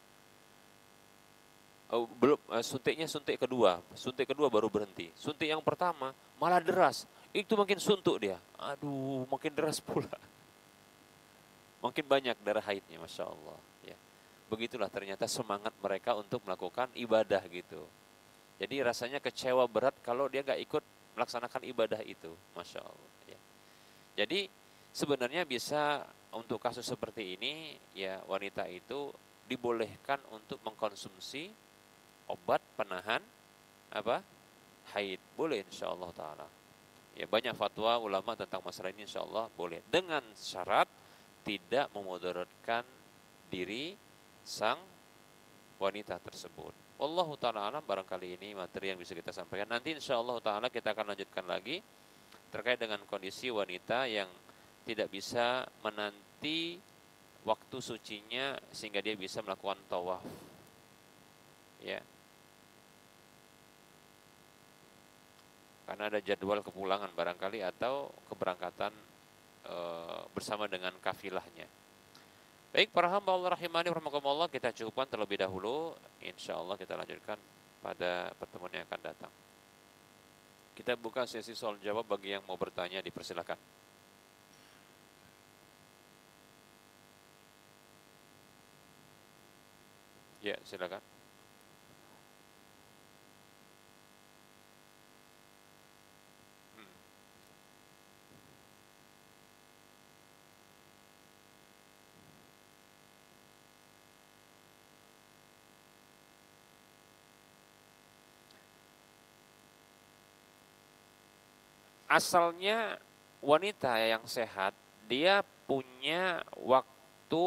Belum suntik kedua baru berhenti. Suntik yang pertama malah deras, itu makin suntuk dia. Aduh, makin deras pula. Makin banyak darah haidnya, masya Allah. Ya. Begitulah ternyata semangat mereka untuk melakukan ibadah gitu. Jadi rasanya kecewa berat kalau dia nggak ikut melaksanakan ibadah itu, masya Allah. Ya. Jadi sebenarnya bisa untuk kasus seperti ini ya wanita itu dibolehkan untuk mengkonsumsi obat penahan apa haid, boleh insyaallah taala. Ya banyak fatwa ulama tentang masalah ini, insyaallah boleh dengan syarat tidak memudaratkan diri sang wanita tersebut. Wallahu taala alam, barangkali ini materi yang bisa kita sampaikan. Nanti insyaallah taala kita akan lanjutkan lagi terkait dengan kondisi wanita yang tidak bisa menanti waktu sucinya sehingga dia bisa melakukan tawaf. Ya. Karena ada jadwal kepulangan barangkali atau keberangkatan bersama dengan kafilahnya. Baik para hamba Allah rahimani rahimakumullah, kita cukupkan terlebih dahulu. Insyaallah kita lanjutkan pada pertemuan yang akan datang. Kita buka sesi soal jawab, bagi yang mau bertanya dipersilakan. Ya, silakan. Asalnya wanita yang sehat, dia punya waktu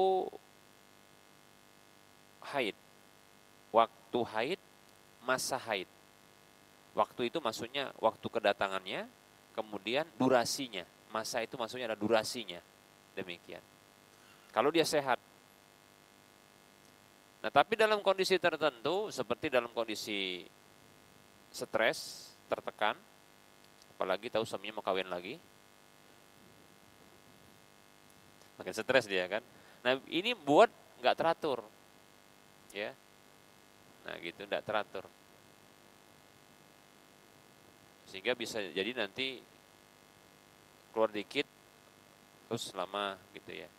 haid. Waktu haid, masa haid. Waktu itu maksudnya waktu kedatangannya, kemudian durasinya. Masa itu maksudnya ada durasinya. Demikian. Kalau dia sehat. Nah, tapi dalam kondisi tertentu, seperti dalam kondisi stres, tertekan, apalagi tahu suaminya mau kawin lagi, makin stres dia kan. Nah ini buat nggak teratur, ya. Nah gitu nggak teratur, sehingga bisa jadi nanti keluar dikit terus lama gitu ya.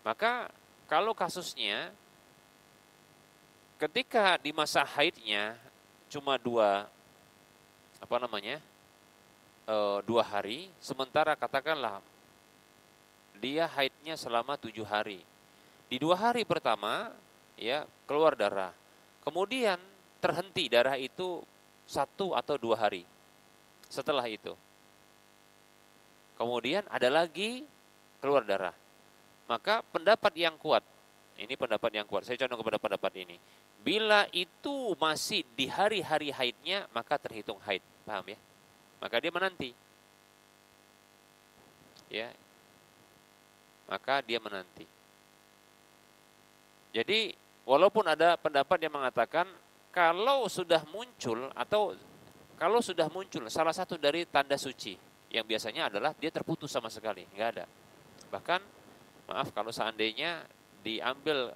Maka kalau kasusnya ketika di masa haidnya cuma dua hari, sementara katakanlah dia haidnya selama 7 hari. Di 2 hari pertama ya keluar darah. Kemudian terhenti darah itu 1 atau 2 hari. Setelah itu kemudian ada lagi keluar darah. Maka pendapat yang kuat, ini pendapat yang kuat, saya condong kepada pendapat ini. Bila itu masih di hari-hari haidnya, maka terhitung haid. Paham ya? Maka dia menanti. Ya. Maka dia menanti. Jadi, walaupun ada pendapat yang mengatakan kalau sudah muncul salah satu dari tanda suci, yang biasanya adalah dia terputus sama sekali, enggak ada. Bahkan maaf kalau seandainya diambil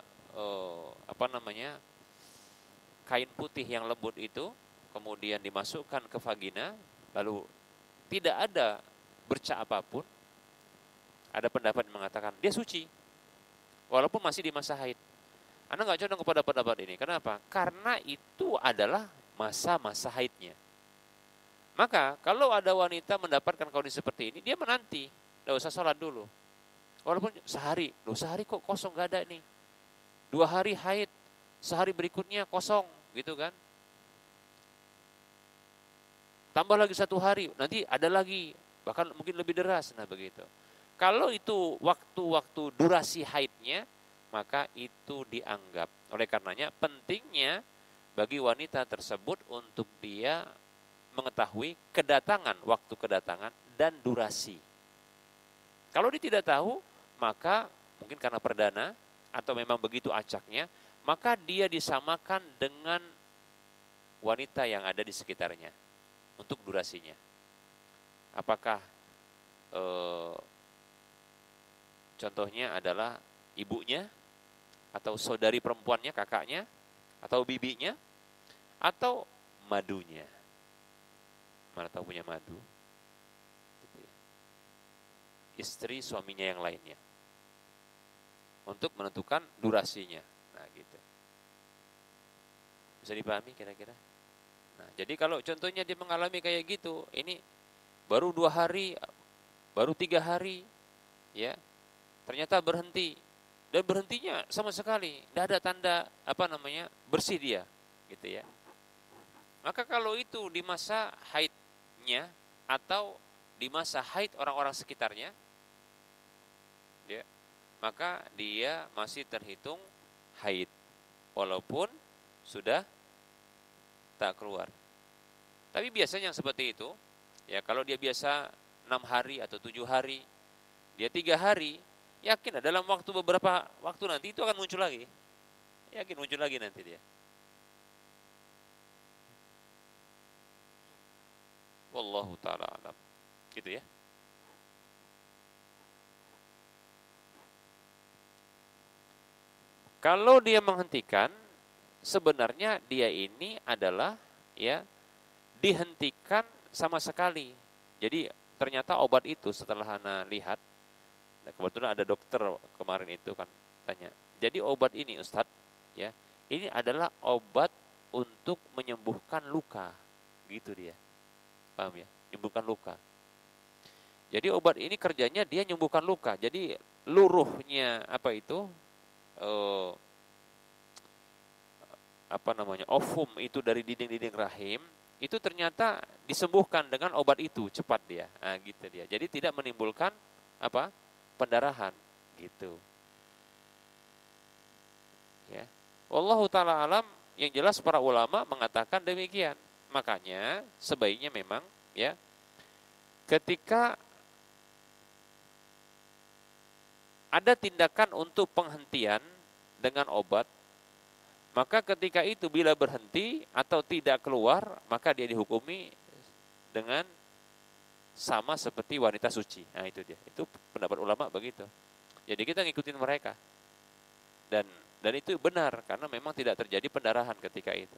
kain putih yang lembut itu kemudian dimasukkan ke vagina, lalu tidak ada bercak apapun, ada pendapat yang mengatakan dia suci. walaupun masih di masa haid. Anda nggak condong kepada pendapat ini. Kenapa? Karena itu adalah masa-masa haidnya. Maka kalau ada wanita mendapatkan kondisi seperti ini, dia menanti, nggak usah sholat dulu. Walaupun sehari, loh sehari kok kosong gak ada nih. 2 hari haid, sehari berikutnya kosong, gitu kan? Tambah lagi 1 hari, nanti ada lagi, bahkan mungkin lebih deras, nah begitu. Kalau itu waktu-waktu durasi haidnya, maka itu dianggap. Oleh karenanya pentingnya bagi wanita tersebut untuk dia mengetahui kedatangan, waktu kedatangan dan durasi. Kalau dia tidak tahu, maka mungkin karena perdana atau memang begitu acaknya, maka dia disamakan dengan wanita yang ada di sekitarnya untuk durasinya. Apakah contohnya adalah ibunya, atau saudari perempuannya, kakaknya, atau bibinya, atau madunya. Mana tahu punya madu. Istri suaminya yang lainnya. Untuk menentukan durasinya. Nah gitu. Bisa dipahami kira-kira? Nah, jadi kalau contohnya dia mengalami kayak gitu, ini baru 2 hari, baru 3 hari, ya, ternyata berhenti. Dan berhentinya sama sekali, tidak ada tanda bersih dia, gitu ya. Maka kalau itu di masa haidnya atau di masa haid orang-orang sekitarnya, ya, maka dia masih terhitung haid, walaupun sudah tak keluar. Tapi biasanya yang seperti itu, ya kalau dia biasa 6 hari atau 7 hari, dia 3 hari, yakin dalam beberapa waktu nanti itu akan muncul lagi. Yakin muncul lagi nanti dia. Wallahu ta'ala alam. Gitu ya. Kalau dia menghentikan, sebenarnya dia ini adalah ya dihentikan sama sekali. Jadi ternyata obat itu setelah Ana lihat, kebetulan ada dokter kemarin itu kan tanya. Jadi obat ini Ustadz, ya, ini adalah obat untuk menyembuhkan luka, gitu dia. Paham ya? Menyembuhkan luka. Jadi obat ini kerjanya dia menyembuhkan luka. Jadi luruhnya ovum itu dari dinding-dinding rahim itu ternyata disembuhkan dengan obat itu cepat dia. Nah, gitu dia. Jadi tidak menimbulkan pendarahan gitu. Ya. Wallahu taala alam, yang jelas para ulama mengatakan demikian. Makanya sebaiknya memang ya ketika ada tindakan untuk penghentian dengan obat, maka ketika itu bila berhenti atau tidak keluar, maka dia dihukumi dengan sama seperti wanita suci. Nah itu dia. Itu pendapat ulama begitu. Jadi kita ngikutin mereka. Dan itu benar karena memang tidak terjadi pendarahan ketika itu.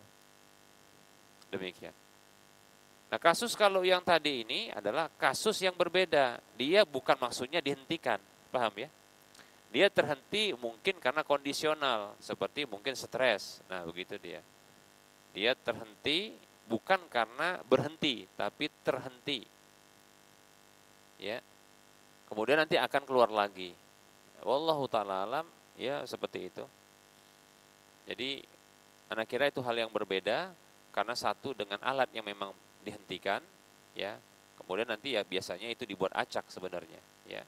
Demikian. Nah, kasus kalau yang tadi ini adalah kasus yang berbeda. Dia bukan maksudnya dihentikan, paham ya? Dia terhenti mungkin karena kondisional, seperti mungkin stres. Nah, begitu dia. Dia terhenti bukan karena berhenti, tapi terhenti. Ya. Kemudian nanti akan keluar lagi. Wallahu ta'ala alam, ya seperti itu. Jadi, anak kira itu hal yang berbeda karena satu dengan alat yang memang dihentikan, ya. Kemudian nanti ya biasanya itu dibuat acak sebenarnya, ya.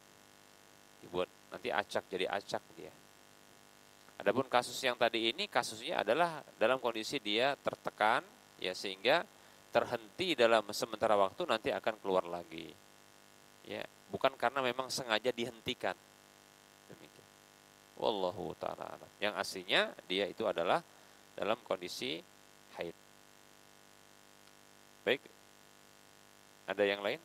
Dibuat nanti acak, jadi acak dia. Adapun kasus yang tadi ini kasusnya adalah dalam kondisi dia tertekan, ya, sehingga terhenti dalam sementara waktu, nanti akan keluar lagi, ya, bukan karena memang sengaja dihentikan. Demikian. Wallahu ta'ala alam. Yang aslinya dia itu adalah dalam kondisi haid. Baik, ada yang lain?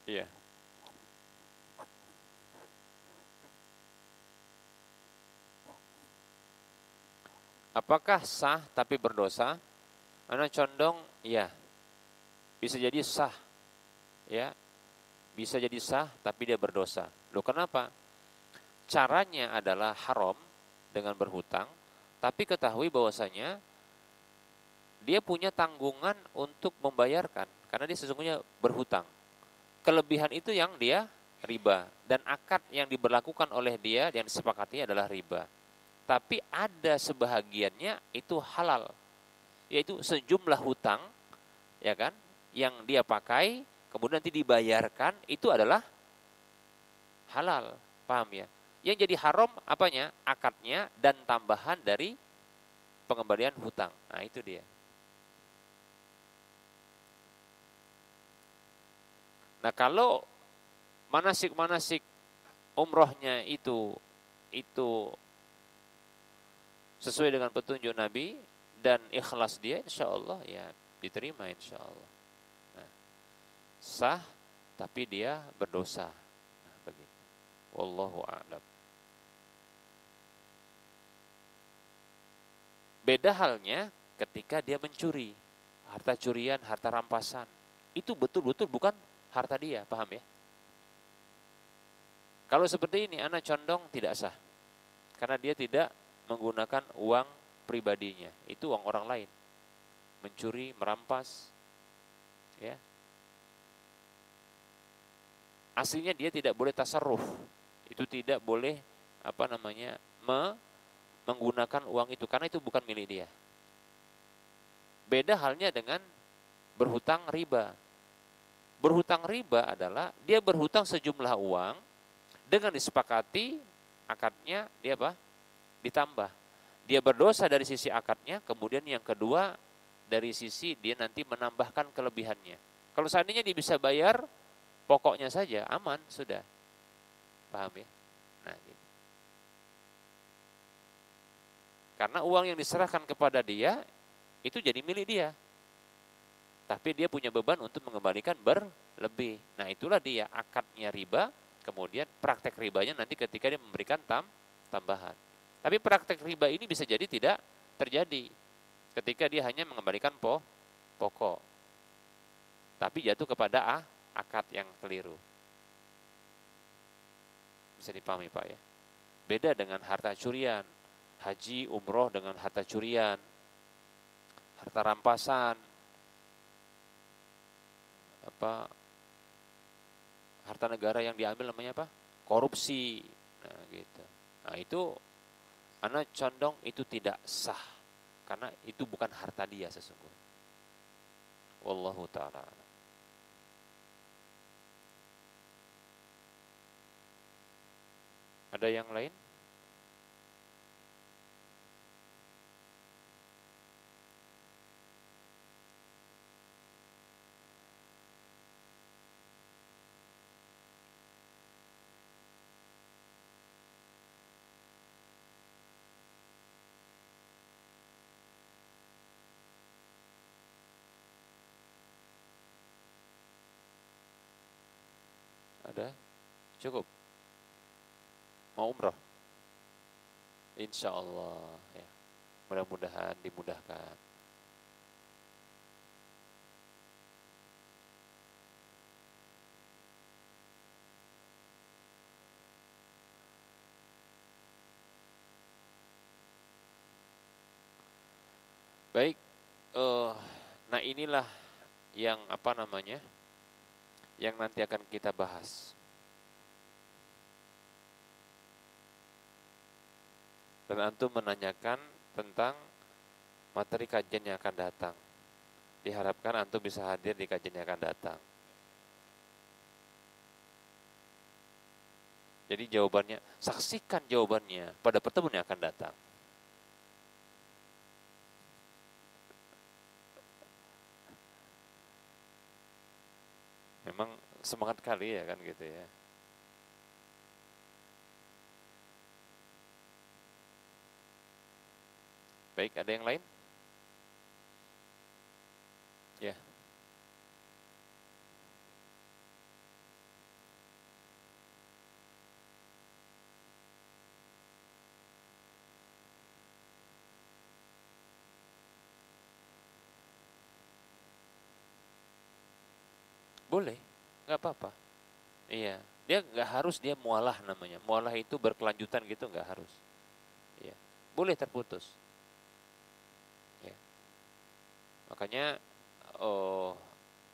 Iya. Apakah sah tapi berdosa? Ana condong iya. bisa jadi sah, ya, bisa jadi sah tapi dia berdosa. Loh kenapa? Caranya adalah haram dengan berhutang, tapi ketahui bahwasanya dia punya tanggungan untuk membayarkan karena dia sesungguhnya berhutang. Kelebihan itu yang dia riba dan akad yang diberlakukan oleh dia yang disepakati adalah riba. Tapi ada sebahagiannya itu halal, yaitu sejumlah hutang, ya kan, yang dia pakai kemudian nanti dibayarkan itu adalah halal, paham ya? Yang jadi haram apanya? Akadnya dan tambahan dari pengembalian hutang. Nah, itu dia. Nah, kalau manasik-manasik umrohnya itu sesuai dengan petunjuk Nabi dan ikhlas dia, insya Allah ya diterima insya Allah. Nah, sah tapi dia berdosa. Nah, begitu. Wallahu a'lam. Beda halnya ketika dia mencuri, harta curian, harta rampasan. Itu betul-betul bukan harta dia, paham ya? Kalau seperti ini anak condong tidak sah. Karena dia tidak menggunakan uang pribadinya, itu uang orang lain. Mencuri, merampas, ya. Aslinya dia tidak boleh tasarruf. Itu tidak boleh menggunakan uang itu karena itu bukan milik dia. Beda halnya dengan berhutang riba. Berhutang riba adalah dia berhutang sejumlah uang dengan disepakati akadnya dia apa? Ditambah. Dia berdosa dari sisi akadnya, kemudian yang kedua dari sisi dia nanti menambahkan kelebihannya. Kalau seandainya dia bisa bayar pokoknya saja, aman sudah. Paham ya? Nah, gitu. Karena uang yang diserahkan kepada dia itu jadi milik dia. Tapi dia punya beban untuk mengembalikan berlebih. Nah, itulah dia akadnya riba, kemudian praktek ribanya nanti ketika dia memberikan tambahan. Tapi praktek riba ini bisa jadi tidak terjadi ketika dia hanya mengembalikan pokok. Tapi jatuh kepada akad yang keliru. Bisa dipahami Pak ya? Beda dengan harta curian. Haji, umroh dengan harta curian. Harta rampasan. Harta negara yang diambil namanya apa? Korupsi. Nah, gitu. Nah, itu anak condong itu tidak sah karena itu bukan harta dia sesungguhnya. Wallahu taala. Ada yang lain? Ada? Cukup? Mau umroh? Insya Allah ya. Mudah-mudahan dimudahkan. Baik, nah inilah yang yang nanti akan kita bahas. Dan antum menanyakan tentang materi kajian yang akan datang. Diharapkan antum bisa hadir di kajian yang akan datang. Jadi jawabannya, saksikan jawabannya pada pertemuan yang akan datang. Memang semangat kali ya kan gitu ya. Baik, ada yang lain? Ya. Boleh, nggak apa-apa. Iya, dia nggak harus dia mualah namanya. Mualah itu berkelanjutan gitu nggak harus. Iya, boleh terputus. Ya. Makanya oh,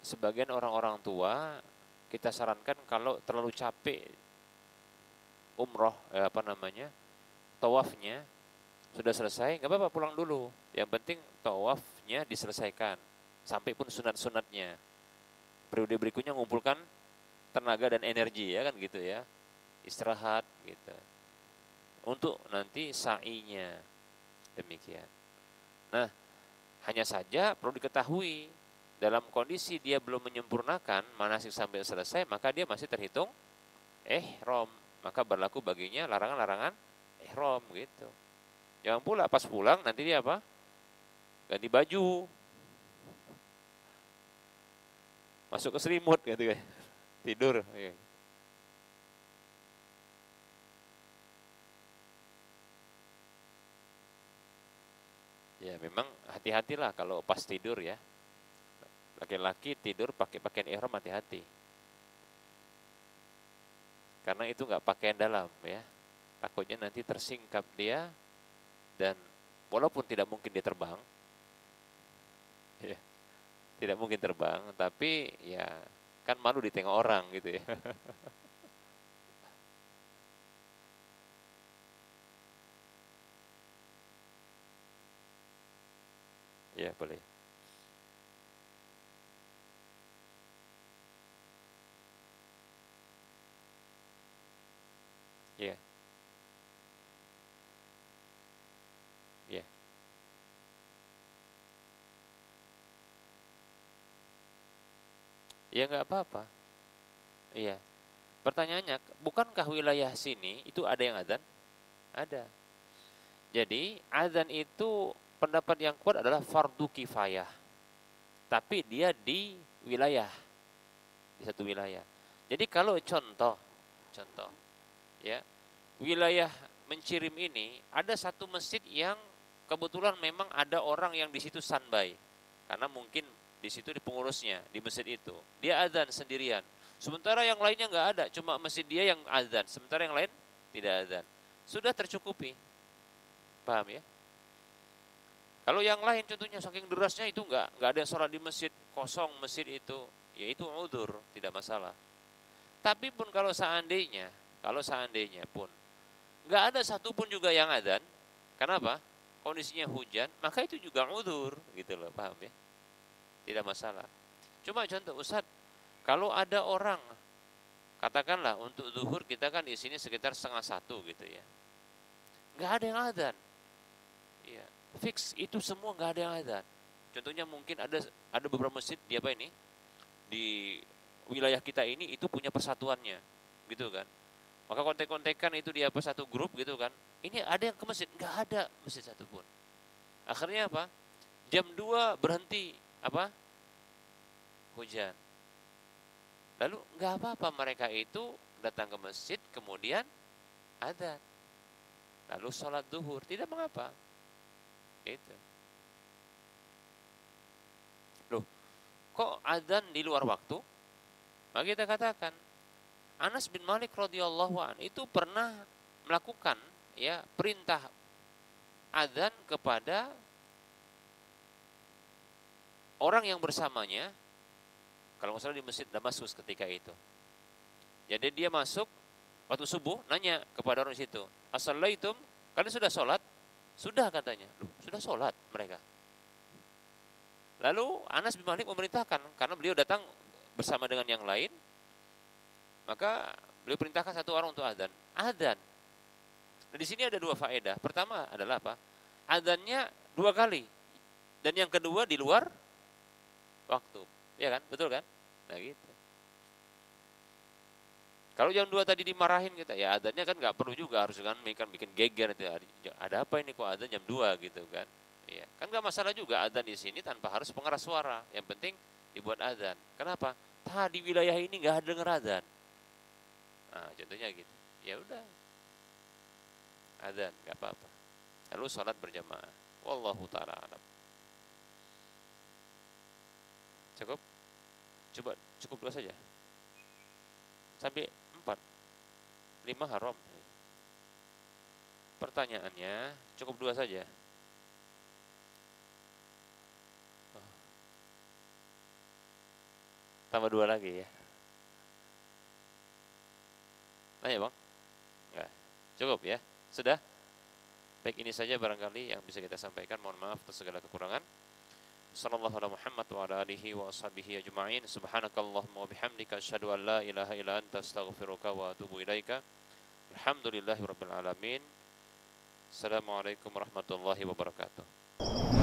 sebagian orang-orang tua kita sarankan kalau terlalu capek umroh apa namanya tawafnya sudah selesai nggak apa-apa pulang dulu. Yang penting tawafnya diselesaikan sampai pun sunat-sunatnya. Periode berikutnya mengumpulkan tenaga dan energi ya kan gitu ya, istirahat gitu untuk nanti sa'inya demikian. Nah, hanya saja perlu diketahui dalam kondisi dia belum menyempurnakan manasik sampai selesai maka dia masih terhitung ihram, maka berlaku baginya larangan-larangan ihram gitu. Jangan pula pas pulang nanti dia apa? Ganti baju, masuk ke selimut gitu kan. Tidur. Ya. Ya memang hati-hatilah kalau pas tidur ya. Laki-laki tidur pakai pakaian ihram hati-hati. Karena itu nggak pakaian dalam ya. Takutnya nanti tersingkap dia dan walaupun tidak mungkin dia terbang, ya, tidak mungkin terbang, tapi ya kan malu ditengok orang gitu ya. Ya boleh. Ya, ya, ya nggak apa-apa. Iya. Pertanyaannya, bukankah wilayah sini itu ada yang adzan? Ada. Jadi adzan itu pendapat yang kuat adalah fardu kifayah. Tapi dia di wilayah, di satu wilayah. Jadi kalau contoh, ya, wilayah Mencirim ini ada satu masjid yang kebetulan memang ada orang yang di situ standby. Karena mungkin di situ di pengurusnya di masjid itu. Dia azan sendirian. Sementara yang lainnya nggak ada, cuma masjid dia yang azan. Sementara yang lain tidak azan. Sudah tercukupi. Paham ya? Kalau yang lain contohnya saking derasnya itu nggak ada yang sholat di masjid, kosong masjid itu, ya itu udzur, tidak masalah. Tapi pun kalau seandainya pun nggak ada satupun juga yang adzan, kenapa? Kondisinya hujan, maka itu juga udzur, gitu loh, paham ya? Tidak masalah. Cuma contoh Ustaz, kalau ada orang, katakanlah untuk zuhur kita kan di sini sekitar setengah satu gitu ya, nggak ada yang adzan, ya, fix itu semua nggak ada yang adzan. Contohnya mungkin ada beberapa masjid di apa ini di wilayah kita ini itu punya persatuannya, gitu kan? Maka kontek-kontekan itu di apa satu grup gitu kan. Ini ada yang ke masjid, nggak ada masjid satupun. Akhirnya apa? Jam 2 berhenti apa? Hujan. Lalu nggak apa-apa mereka itu datang ke masjid kemudian adzan. Lalu sholat zuhur, tidak mengapa. Itu. Loh, kok adzan di luar waktu? Maka kita katakan Anas bin Malik radhiyallahu an itu pernah melakukan ya perintah adzan kepada orang yang bersamanya, kalau nggak salah di Masjid Damaskus ketika itu. Jadi dia masuk waktu subuh nanya kepada orang di situ, "As-sallaitum? Kalian sudah sholat?" Sudah katanya. Loh, sudah sholat mereka. Lalu Anas bin Malik memerintahkan karena beliau datang bersama dengan yang lain, maka beliau perintahkan satu orang untuk adzan. Adzan. Nah, di sini ada dua faedah. Pertama adalah apa? Adzannya dua kali. Dan yang kedua di luar waktu. Ya kan? Betul kan? Nah gitu. Kalau jam 2 tadi dimarahin kita, ya adzannya kan nggak perlu juga harus kan bikin geger itu. Ada apa ini kok adzan jam 2 gitu kan? Iya, kan nggak masalah juga adzan di sini tanpa harus pengeras suara. Yang penting dibuat adzan. Kenapa? Tadi wilayah ini nggak ada denger adzan. Nah, contohnya gitu. Ya udah, adzan nggak apa-apa. Lalu sholat berjamaah. Wallahu taala alam. Cukup? Coba cukup 2 saja. Sampai 4, 5 haram. Pertanyaannya, cukup 2 saja. Tambah 2 lagi ya. Nanya bang? Enggak. Cukup ya? Sudah? Baik, ini saja barangkali yang bisa kita sampaikan. Mohon maaf atas segala kekurangan. Sallallahu ala Muhammad wa ala alihi wa ashabihi ajma'in. Subhanakallahumma wa bihamdika asyhadu an la ilaha illa anta astaghfiruka wa atubu ilaika. Alhamdulillahi rabbil alamin. Assalamualaikum warahmatullahi wabarakatuh.